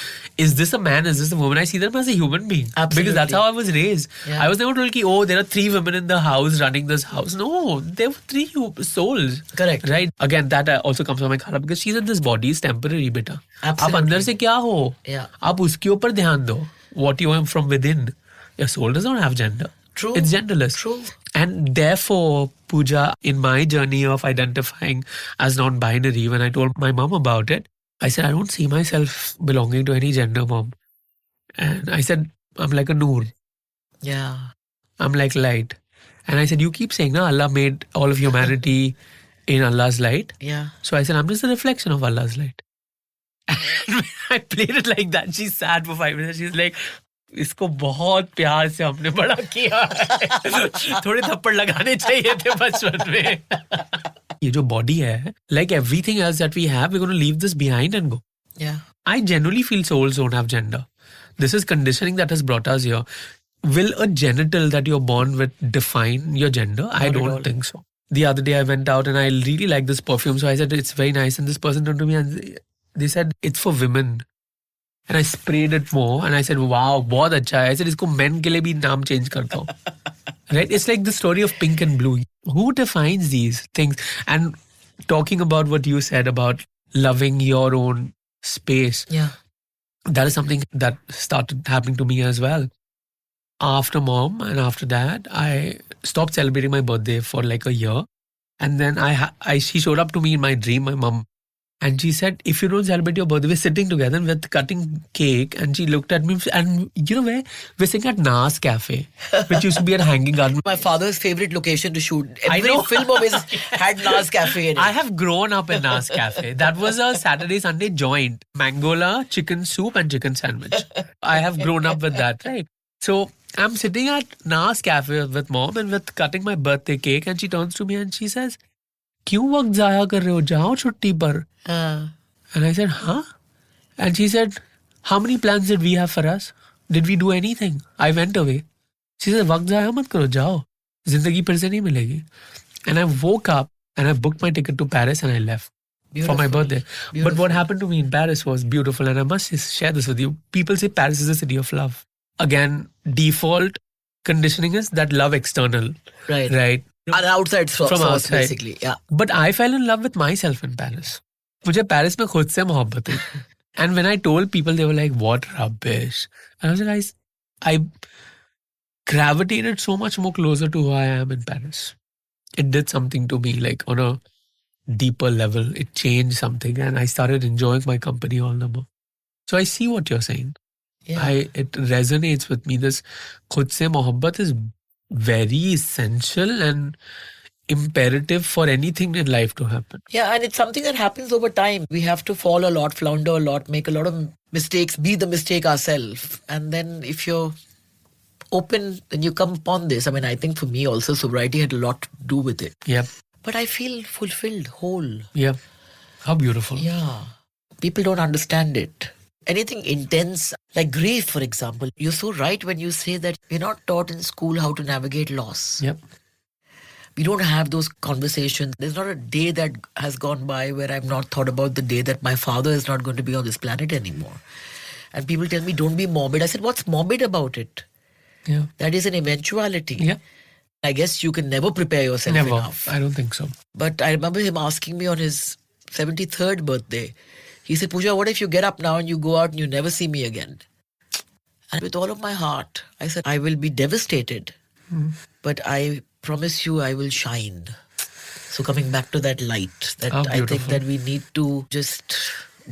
is this a man, is this a woman? I see them as a human being. Absolutely. Because that's how I was raised. Yeah. I was never told, oh, there are 3 women in the house running this house. No, there were 3 souls. Correct. Right? Again, that also comes from my khala, because she said this body is temporary, beta. Absolutely. आप अंदर से क्या हो? Yeah. आप उसके ऊपर ध्यान दो. What you are from within. Your soul does not have gender. True. It's genderless. True. And therefore, Pooja, in my journey of identifying as non-binary, when I told my mom about it, I said, I don't see myself belonging to any gender, mom. And I said, I'm like a noor. Yeah. I'm like light. And I said, you keep saying, no, Allah made all of humanity in Allah's light. Yeah. So I said, I'm just a reflection of Allah's light. And when I played it like that, she sat for 5 minutes. She's like, इसको बहुत प्यार से हमने बड़ा किया है. थोड़े थप्पड़ लगाने चाहिए थे बचपन में. ये जो body है, like everything else that we have, we're going to leave this behind and go. Yeah. I genuinely feel souls don't have gender. This is conditioning that has brought us here. Will a genital that you're born with define your gender? I don't think so. The other day I went out and I really like this perfume, so I said it's very nice, and this person turned to me and they said it's for women. And I sprayed it more and I said, wow, बहुत अच्छा है. I said, इसको men के लिए भी नाम change करता हूँ. Right? It's like the story of pink and blue. Who defines these things? And talking about what you said about loving your own space. Yeah. That is something that started happening to me as well. After mom and after that, I stopped celebrating my birthday for like a year. And then she showed up to me in my dream, my mom. And she said, if you don't celebrate your birthday, we're sitting together and we're cutting cake. And she looked at me and you know where? We're sitting at Nas Cafe, which used to be at Hanging Garden. My father's favorite location to shoot. Every film of his had Nas Cafe in it. I have grown up in Nas Cafe. That was a Saturday, Sunday joint. Mangola, chicken soup and chicken sandwich. I have grown up with that, right? So I'm sitting at Nas Cafe with mom and we're cutting my birthday cake. And she turns to me and she says, क्यों वक्त जाया कर रहे हो? जाओ छुट्टी पर. And I said, huh? And she said, how many plans did we have for us? Did we do anything? I went away. She said, वक्त जाया मत करो, जाओ. जिंदगी फिर से नहीं मिलेगी. And I woke up and I booked my ticket to Paris and I left for my birthday. Beautiful. But what happened to me in Paris was beautiful, and I must share this with you. People say Paris is a city of love. Again, default conditioning is that love external. Right. Right. An outside source, From outside. basically. Yeah. But I fell in love with myself in Paris. मुझे Paris में खुद से मोहब्बत हुई. And when I told people, they were like, what rubbish. And I was like, I gravitated so much more closer to who I am in Paris. It did something to me, like on a deeper level. It changed something and I started enjoying my company all the more. So I see what you're saying. Yeah. It resonates with me. This khud se mohabbat is very essential and imperative for anything in life to happen. Yeah, and it's something that happens over time. We have to fall a lot, flounder a lot, make a lot of mistakes, be the mistake ourselves. And then if you're open, then you come upon this. I mean, I think for me also, sobriety had a lot to do with it. Yep. But I feel fulfilled, whole. Yep. How beautiful. Yeah. People don't understand it. Anything intense, like grief, for example, you're so right when you say that we're not taught in school how to navigate loss. Yep. We don't have those conversations. There's not a day that has gone by where I've not thought about the day that my father is not going to be on this planet anymore. And people tell me, don't be morbid. I said, what's morbid about it? Yeah. That is an eventuality. Yeah. I guess you can never prepare yourself Never. enough. I don't think so. But I remember him asking me on his 73rd birthday, he said, Pooja, what if you get up now and you go out and you never see me again? And with all of my heart, I said, I will be devastated, but I promise you I will shine. So coming back to that light, that How I think beautiful. that we need to just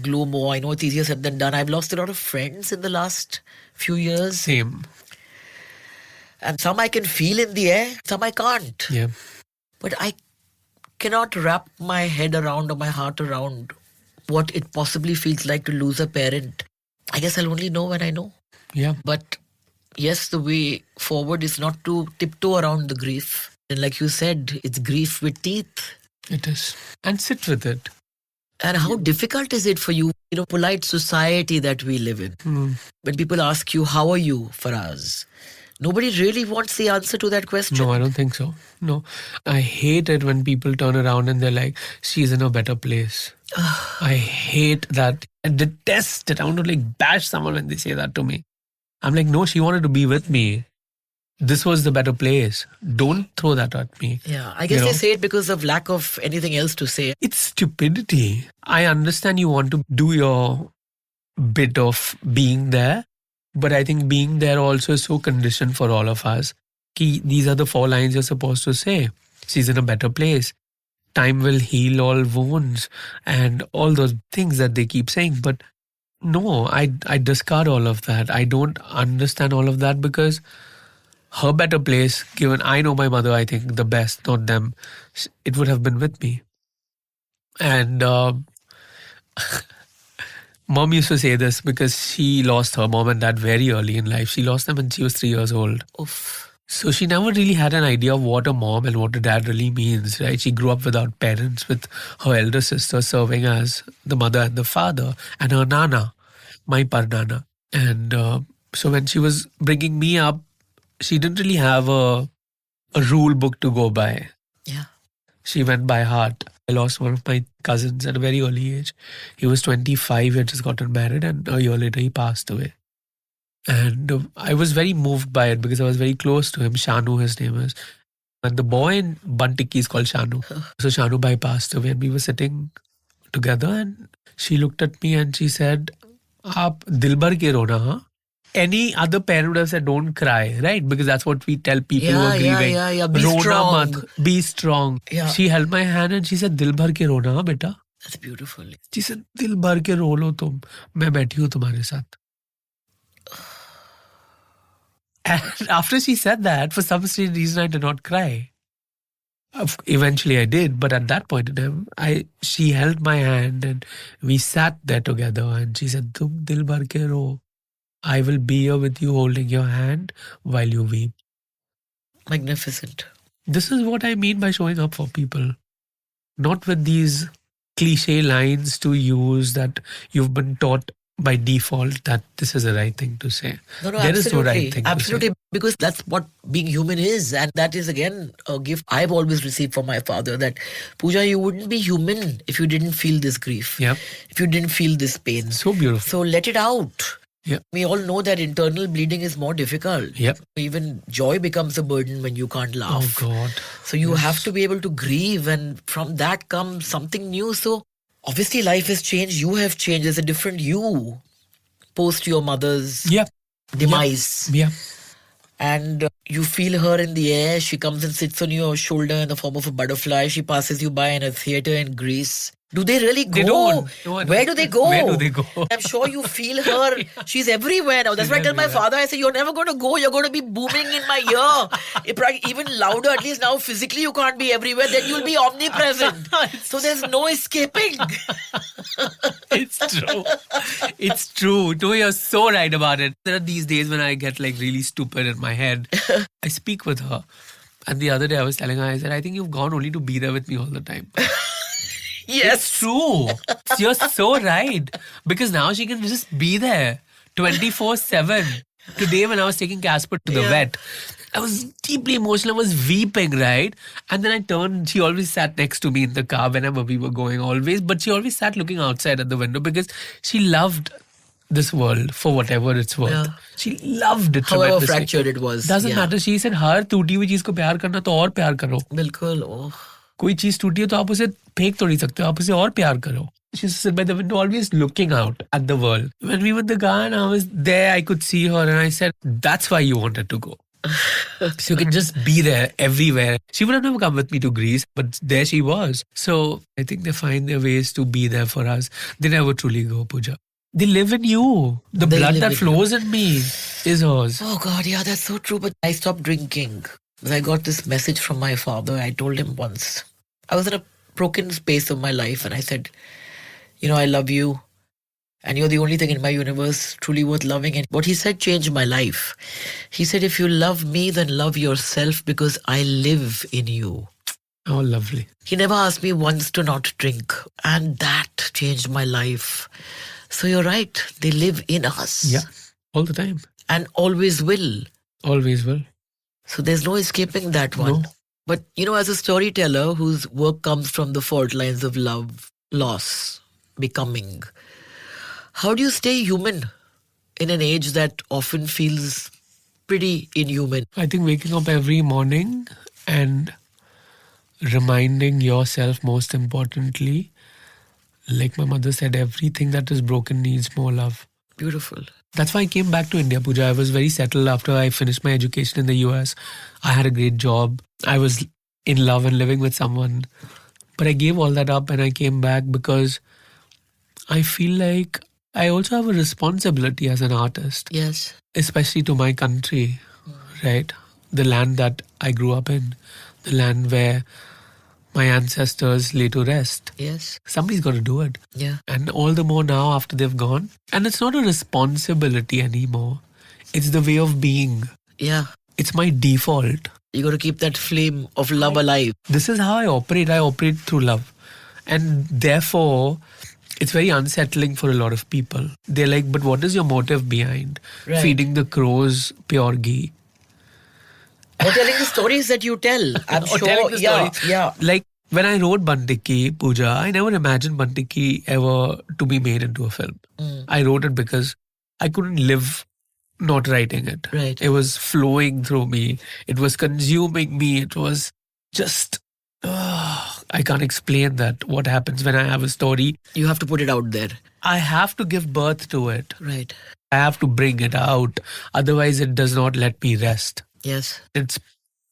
glow more. I know it's easier said than done. I've lost a lot of friends in the last few years. Same. And some I can feel in the air, some I can't. Yeah. But I cannot wrap my head around or my heart around what it possibly feels like to lose a parent. I guess I'll only know when I know. Yeah. But yes, the way forward is not to tiptoe around the grief. And like you said, it's grief with teeth. It is. And sit with it. And how difficult is it for you, polite society that we live in? When people ask you, how are you, Faraz? Nobody really wants the answer to that question. No, I don't think so. No. I hate it when people turn around and they're like, she's in a better place. I hate that. I detest it. I want to like bash someone when they say that to me. I'm like, no, she wanted to be with me. This was the better place. Don't throw that at me. Yeah, I guess You they know? say it because of lack of anything else to say. It's stupidity. I understand you want to do your bit of being there, but I think being there also is so conditioned for all of us. These are the 4 lines you're supposed to say. She's in a better place. Time will heal all wounds and all those things that they keep saying. But no, I discard all of that. I don't understand all of that because her better place, given I know my mother, I think the best, not them, it would have been with me. And mom used to say this because she lost her mom and dad very early in life. She lost them when she was 3 years old. Oof. So she never really had an idea of what a mom and what a dad really means, right? She grew up without parents, with her elder sister serving as the mother and the father, and her nana, my parnana. And so when she was bringing me up, she didn't really have a rule book to go by. Yeah. She went by heart. I lost one of my cousins at a very early age. He was 25, he had just gotten married, and a year later he passed away. And I was very moved by it because I was very close to him. Shanu, his name is. And the boy in Bantiki is called Shanu. So Shanu Bhai passed away and we were sitting together and she looked at me and she said, Aap dil bhar ke rona, huh? Any other parent would have said, don't cry, right? Because that's what we tell people who are grieving. Yeah. Be Rona strong. mat, be strong. Yeah. She held my hand and she said, dil bhar ke rona, huh, beta? That's beautiful. She said, dil bhar ke ro lo tum. Main बैठी हूँ तुम्हारे साथ. And after she said that, for some strange reason, I did not cry. Eventually, I did, but at that point in time, she held my hand and we sat there together. And she said, "Tum dil bhar ke ro. I will be here with you, holding your hand while you weep." Magnificent. This is what I mean by showing up for people, not with these cliche lines to use that you've been taught by default that this is the right thing to say. No, There is absolutely. no right thing Absolutely. to say. Because that's what being human is. And that is, again, a gift I've always received from my father that, Pooja, you wouldn't be human if you didn't feel this grief. Yep. If you didn't feel this pain. So beautiful. So let it out. Yep. We all know that internal bleeding is more difficult. Yep. Even joy becomes a burden when you can't Oh laugh. God. So you have to be able to grieve, and from that comes something new. So obviously life has changed. You have changed. There's a different you post your mother's Yep. demise. Yeah. And you feel her in the air. She comes and sits on your shoulder in the form of a butterfly. She passes you by in a theater in Greece. Do they really go? They don't. No, I Where don't. do they go? Where do they go? I'm sure you feel her. She's everywhere now. That's why I tell my father, I say, you're never going to go. You're going to be booming in my ear. Even louder, at least now physically you can't be everywhere. Then you'll be omnipresent. So there's no escaping. It's true. It's true. No, you're so right about it. There are these days when I get like really stupid in my head. I speak with her. And the other day I was telling her, I said, I think you've gone only to be there with me all the time. Yes. It's true. You're so right. Because now she can just be there 24/7. Today, when I was taking Casper to the Yeah. vet, I was deeply emotional. I was weeping, right? And then I turned, she always sat next to me in the car whenever we were going, always. But she always sat looking outside at the window because she loved this world for whatever it's worth. Yeah. She loved it However tremendously. fractured it was. Doesn't yeah. matter. She said, हर टूटी हुई चीज को प्यार करना तो और प्यार करो. बिल्कुल. Oh. कोई चीज टूटी है तो आप उसे फेंक तो नहीं सकते हो, आप उसे और प्यार करो. She used to sit by the window, always looking out at the world. When we were in the car and I was there, I could see her and I said, that's why you wanted to go. So you can just be there everywhere. She would have never come with me to Greece, but there she was. So I think they find their ways to be there for us. They never truly go, Pooja. They live in you. The They blood live that in flows in me is hers. Oh God, yeah, that's so true. But I stopped drinking. I got this message from my father. I told him once. I was in a broken space of my life and I said, you know, I love you. And you're the only thing in my universe truly worth loving. And what he said changed my life. He said, if you love me, then love yourself because I live in you. Oh, lovely. He never asked me once to not drink. And that changed my life. So you're right. They live in us. Yeah, all the time. And always will. Always will. So there's no escaping that one. No. But, you know, as a storyteller whose work comes from the fault lines of love, loss, becoming, how do you stay human in an age that often feels pretty inhuman? I think waking up every morning and reminding yourself, most importantly, like my mother said, everything that is broken needs more love. Beautiful. That's why I came back to India, Pooja. I was very settled after I finished my education in the US. I had a great job. I was in love and living with someone. But I gave all that up and I came back because I feel like I also have a responsibility as an artist, Yes. especially to my country, right? The land that I grew up in, the land where my ancestors lay to rest. Yes. Somebody's got to do it. Yeah. And all the more now after they've gone. And it's not a responsibility anymore. It's the way of being. Yeah. It's my default. You got to keep that flame of love alive. This is how I operate. I operate through love. And therefore, it's very unsettling for a lot of people. They're like, but what is your motive behind Right. feeding the crows pure ghee? Or telling the stories that you tell. I'm Or sure. telling the yeah. stories. Yeah. Like when I wrote Bandiki, Pooja, I never imagined Bandiki ever to be made into a film. I wrote it because I couldn't live not writing it. Right. It was flowing through me. It was consuming me. It was just, I can't explain that. What happens when I have a story? You have to put it out there. I have to give birth to it. Right. I have to bring it out. Otherwise, it does not let me rest. Yes. It's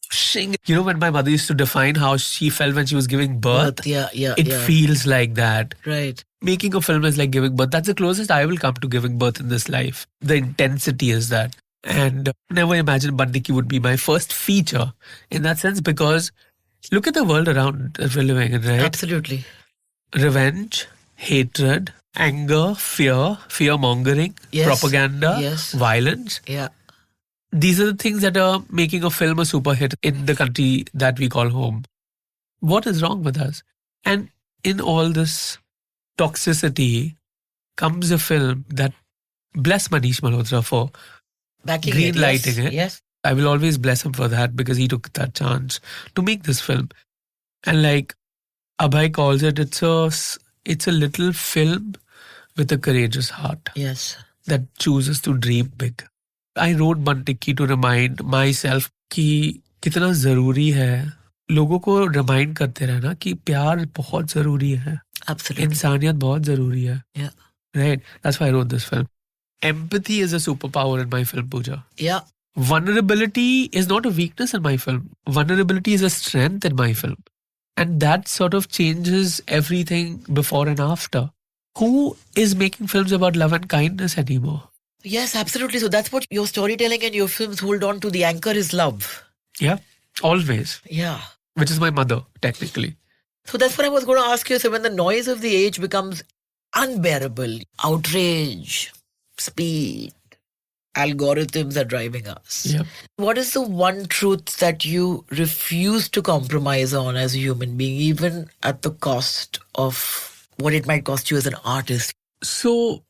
pushing. You know, when my mother used to define how she felt when she was giving birth, But yeah. it yeah. feels like that. Right. Making a film is like giving birth. That's the closest I will come to giving birth in this life. The intensity is that. And never imagined Bandiki would be my first feature in that sense because look at the world around that we're living in, right? Absolutely. Revenge, hatred, anger, fear mongering, Yes. propaganda, Yes. violence. Yeah. These are the things that are making a film a super hit in the country that we call home. What is wrong with us? And in all this toxicity comes a film that, bless Manish Malhotra for Backing green it. Yes. lighting it. Yes. I will always bless him for that because he took that chance to make this film. And like Abhay calls it, it's a little film with a courageous heart Yes. that chooses to dream big. I wrote Bandiki to remind myself कि कितना जरूरी है लोगों को remind करते रहना कि प्यार बहुत जरूरी है, Absolutely. इंसानियत बहुत जरूरी है. Yeah. Right? That's why I wrote this film. Empathy is a superpower in my film, Pooja. Yeah. Vulnerability is not a weakness in my film. Vulnerability is a strength in my film. And that sort of changes everything before and after. Who is making films about love and kindness anymore? Yes, absolutely. So that's what your storytelling and your films hold on to. The anchor is love. Yeah, always. Yeah. Which is my mother, technically. So that's what I was going to ask you. So when the noise of the age becomes unbearable, outrage, speed, algorithms are driving us. Yep. What is the one truth that you refuse to compromise on as a human being, even at the cost of what it might cost you as an artist? So,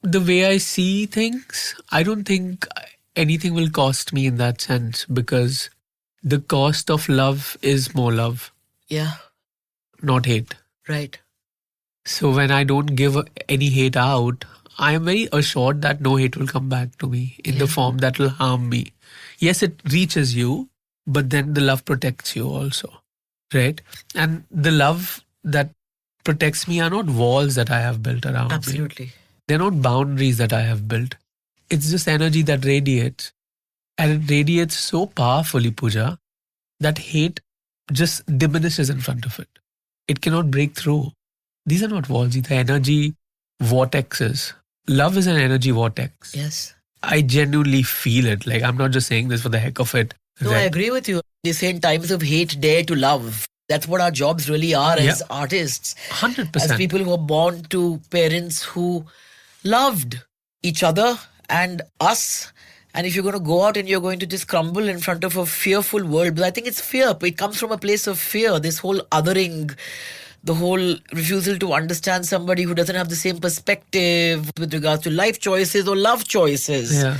the way I see things, I don't think anything will cost me in that sense, because the cost of love is more love, Yeah, not hate. right. So when I don't give any hate out, I am very assured that no hate will come back to me in the Yeah. form that will harm me. Yes, it reaches you, but then the love protects you also, right? And the love that protects me are not walls that I have built around me. Absolutely. They're not boundaries that I have built. It's just energy that radiates. And it radiates so powerfully, Pooja, that hate just diminishes in front of it. It cannot break through. These are not walls, these are energy vortexes. Love is an energy vortex. Yes. I genuinely feel it. Like, I'm not just saying this for the heck of it. No, I Right? agree with you. They say in times of hate, dare to love. That's what our jobs really are as Yeah. artists. 100%. As people who are born to parents who loved each other and us. And if you're going to go out and you're going to just crumble in front of a fearful world, but I think it's fear. It comes from a place of fear. This whole othering, the whole refusal to understand somebody who doesn't have the same perspective with regards to life choices or love choices. Yeah.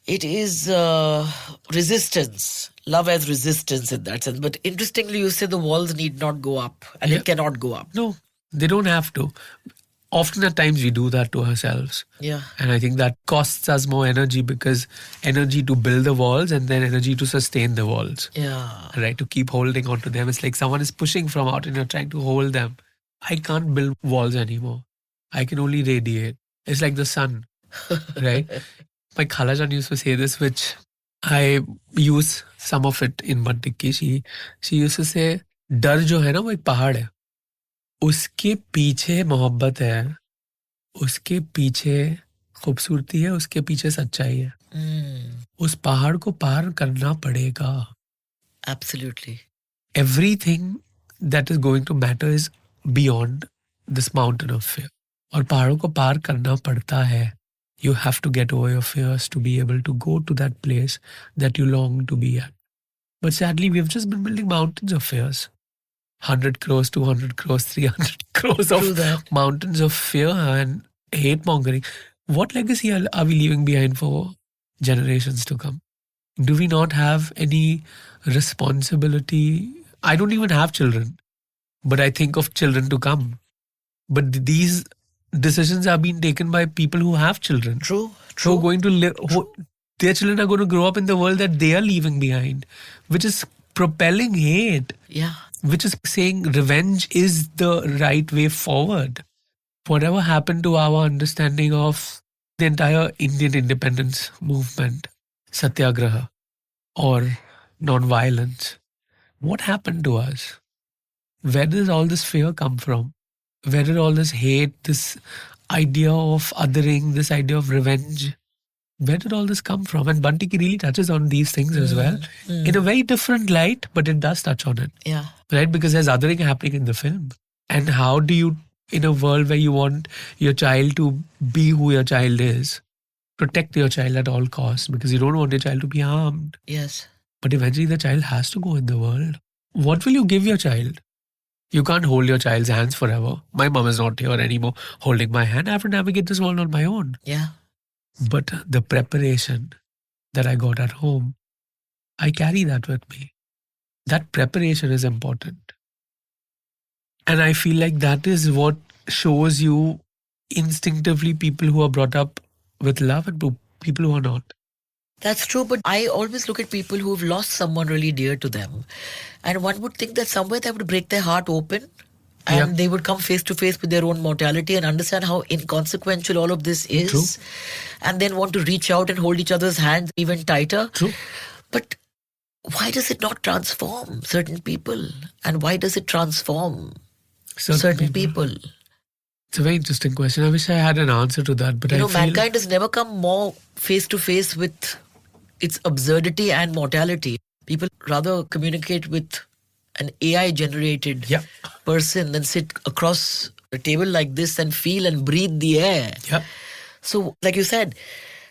It is resistance. Love as resistance in that sense. But interestingly, you say the walls need not go up and Yeah. it cannot go up. No, they don't have to. Often at times we do that to ourselves. Yeah. And I think that costs us more energy, because energy to build the walls and then energy to sustain the walls. Yeah. Right? To keep holding on to them. It's like someone is pushing from out and you're trying to hold them. I can't build walls anymore. I can only radiate. It's like the sun. Right? My Khalajan used to say this, which I use some of it in Bantikki. She used to say, डर जो है ना वो एक पहाड़ है, उसके पीछे मोहब्बत है, उसके पीछे खूबसूरती है, उसके पीछे सच्चाई है. उस पहाड़ को पार करना पड़ेगा. Absolutely. Everything that is going to matter is beyond this mountain of fear. और पहाड़ों को पार करना पड़ता है. You have to get over your fears to be able to go to that place that you long to be at. But sadly, we've just been building mountains of fears. 100 crores, 200 crores, 300 crores True of that. mountains of fear and hate mongering. What legacy are we leaving behind for generations to come? Do we not have any responsibility? I don't even have children, but I think of children to come. But these decisions are being taken by people who have children. True. Who are True. going to live, their children are going to grow up in the world that they are leaving behind, which is propelling hate, Yeah. which is saying revenge is the right way forward. Whatever happened to our understanding of the entire Indian independence movement, satyagraha, or non-violence? What happened to us? Where does all this fear come from? Where did all this hate, this idea of othering, this idea of revenge, where did all this come from? And Bantiki really touches on these things as well, in a very different light, but it does touch on it, Yeah. right? Because there's othering happening in the film. And how do you, in a world where you want your child to be who your child is, protect your child at all costs, because you don't want your child to be harmed. Yes. But eventually the child has to go in the world. What will you give your child? You can't hold your child's hands forever. My mom is not here anymore holding my hand. I have to navigate this world on my own. Yeah. But the preparation that I got at home, I carry that with me. That preparation is important. And I feel like that is what shows you instinctively people who are brought up with love and people who are not. That's true, but I always look at people who've lost someone really dear to them. And one would think that somewhere they would break their heart open and Yeah. they would come face to face with their own mortality and understand how inconsequential all of this is. True. And then want to reach out and hold each other's hands even tighter. True. But why does it not transform certain people? And why does it transform certain people? It's a very interesting question. I wish I had an answer to that, but You I know, feel mankind has never come more face to face with its absurdity and mortality. People rather communicate with an AI generated Yeah. person than sit across a table like this and feel and breathe the air. Yeah. So, like you said,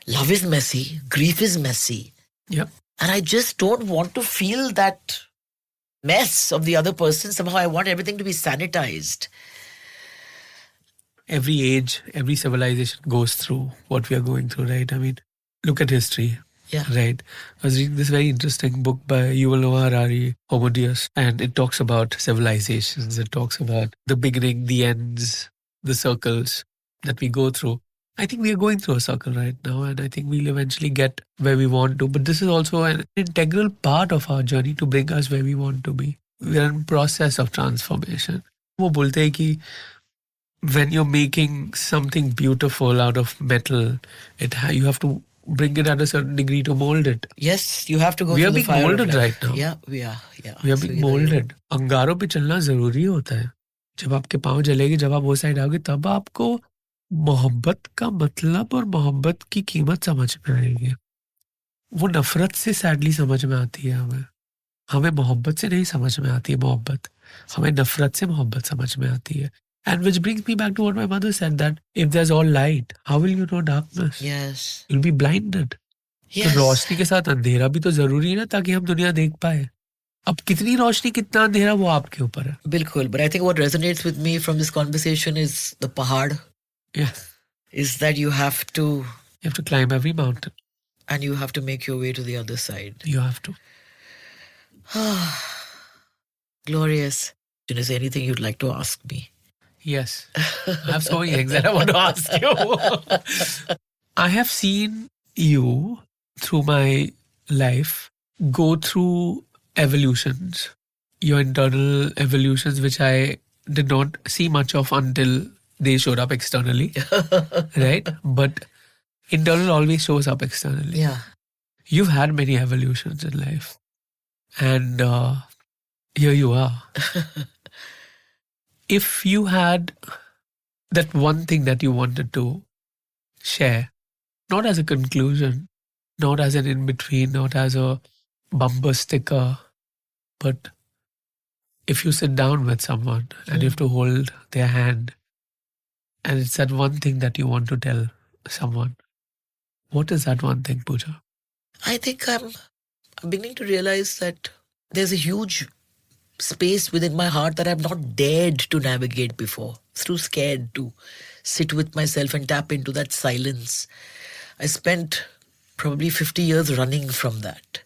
Love is messy. Grief is messy. Yep. And I just don't want to feel that mess of the other person. Somehow I want everything to be sanitized. Every age, every civilization goes through what we are going through, right? I mean, look at history. Yeah. Right. I was reading this very interesting book by Yuval Noah Harari, Homo Deus, and it talks about civilizations. It talks about the beginning, the ends, the circles that we go through. I think we are going through a circle right now, and I think we'll eventually get where we want to. But this is also an integral part of our journey to bring us where we want to be. We are in process of transformation. वो बोलते हैं कि when you're making something beautiful out of metal, you have to bring it at a certain degree to mold it. Yes, you have to go We through are the being fire of molded life. right now. Yeah, we are. Yeah. We are So being either you- molded. अंगारों पे चलना जरूरी होता है. जब आपके पाँव जलेंगे, जब आप वो साइड आओगे, तब आपको मोहब्बत का मतलब और मोहब्बत की कीमत समझ में आएगी. वो नफरत से सैडली समझ में आती है हमें. हमें मोहब्बत से नहीं समझ में आती है मोहब्बत. हमें नफरत से मोहब्बत समझ में आती है. And which brings me back to what my mother said, that if there's all light, how will you know darkness? Yes. You'll be blinded. Yes. तो रोशनी के साथ अंधेरा भी तो जरूरी है ना, ताकि हम दुनिया देख पाए. अब कितनी रोशनी कितना अंधेरा वो आपके ऊपर है. Bilkul. But I think what resonates with me from this conversation is the pahad. Yeah. Is that you have to, You have to climb every mountain. and you have to make your way to the other side. You have to. Glorious. Is there anything you'd like to ask me? Yes. I have so many things that I want to ask you. I have seen you through my life go through evolutions, your internal evolutions, which I did not see much of until they showed up externally, right? But internal always shows up externally. Yeah. You've had many evolutions in life, and here you are. If you had that one thing that you wanted to share, not as a conclusion, not as an in-between, not as a bumper sticker, but if you sit down with someone and you have to hold their hand, and it's that one thing that you want to tell someone, what is that one thing, Pooja? I think I'm beginning to realize that there's a huge space within my heart that I've not dared to navigate before. Too scared to sit with myself and tap into that silence. I spent probably 50 years running from that.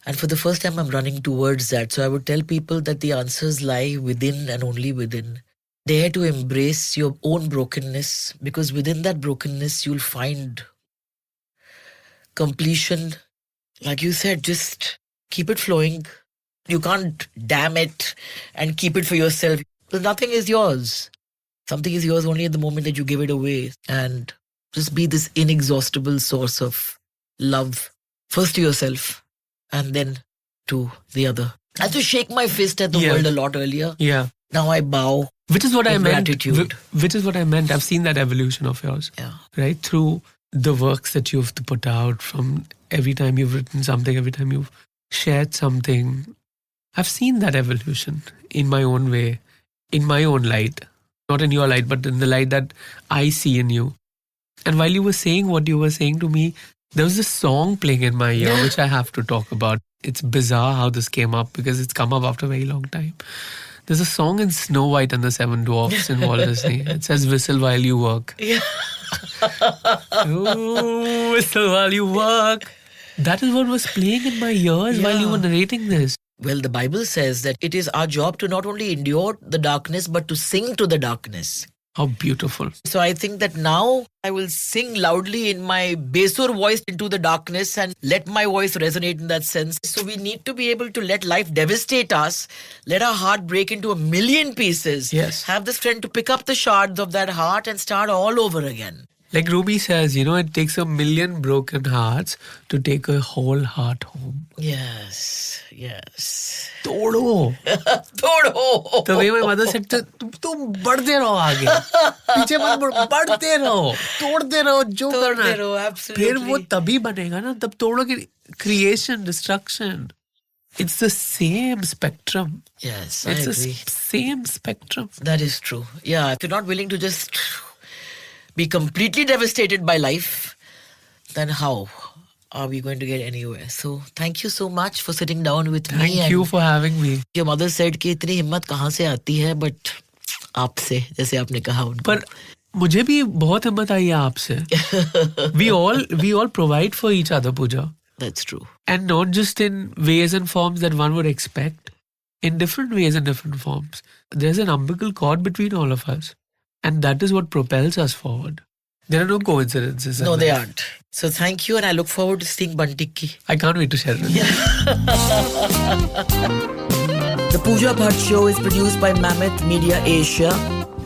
And for the first time, I'm running towards that. So I would tell people that the answers lie within and only within. Dare to embrace your own brokenness, because within that brokenness, you'll find completion. Like you said, just keep it flowing. You can't dam it and keep it for yourself. Because nothing is yours. Something is yours only at the moment that you give it away. And just be this inexhaustible source of love. First to yourself and then to the other. I had to shake my fist at the Yeah. world a lot earlier. Yeah. Now I bow. Which is what I In meant. gratitude. Which is what I meant. I've seen that evolution of yours, Yeah. right? Through the works that you've put out, from every time you've written something, every time you've shared something. I've seen that evolution in my own way, in my own light. Not in your light, but in the light that I see in you. And while you were saying what you were saying to me, there was this song playing in my ear, which I have to talk about. It's bizarre how this came up, because it's come up after a very long time. There's a song in Snow White and the Seven Dwarfs in Walt Disney. It says, "Whistle while you work." Yeah. Ooh, whistle while you work. That is what was playing in my ears while you were narrating this. Well, the Bible says that it is our job to not only endure the darkness, but to sing to the darkness. How beautiful. So I think that now I will sing loudly in my basur voice into the darkness and let my voice resonate in that sense. So we need to be able to let life devastate us, let our heart break into a million pieces. Yes. Have the strength to pick up the shards of that heart and start all over again. Like Rumi says, it takes 1,000,000 broken hearts to take a whole heart home. Yes, yes. Todo. Todo. The way my mother said, तुम बढ़ते रहो आगे, पीछे मत बढ़ो, बढ़ते रहो, तोड़ते रहो जो करना है. तोड़ते रहो, absolutely. फिर वो तभी बनेगा ना, तब तोड़ोगे. Creation, destruction. It's the same spectrum. Yes, I It's the agree. same spectrum. That is true. Yeah, if you're not willing to just be completely devastated by life, then how are we going to get anywhere? So thank you so much for sitting down with me. Thank you for having me. Your mother said कि इतनी हिम्मत कहाँ से आती है, but आपसे, जैसे आपने कहा उनको. पर मुझे भी बहुत हिम्मत आई है आपसे. we all provide for each other, Pooja. That's true. And not just in ways and forms that one would expect. In different ways and different forms. There's an umbilical cord between all of us. And that is what propels us forward. There are no coincidences. No, they aren't. So thank you, and I look forward to seeing Bantikki. I can't wait to share it with you. The Pooja Bhatt Show is produced by Mammoth Media Asia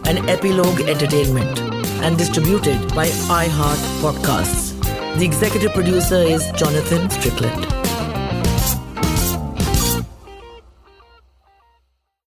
and Epilogue Entertainment and distributed by iHeart Podcasts. The executive producer is Jonathan Strickland.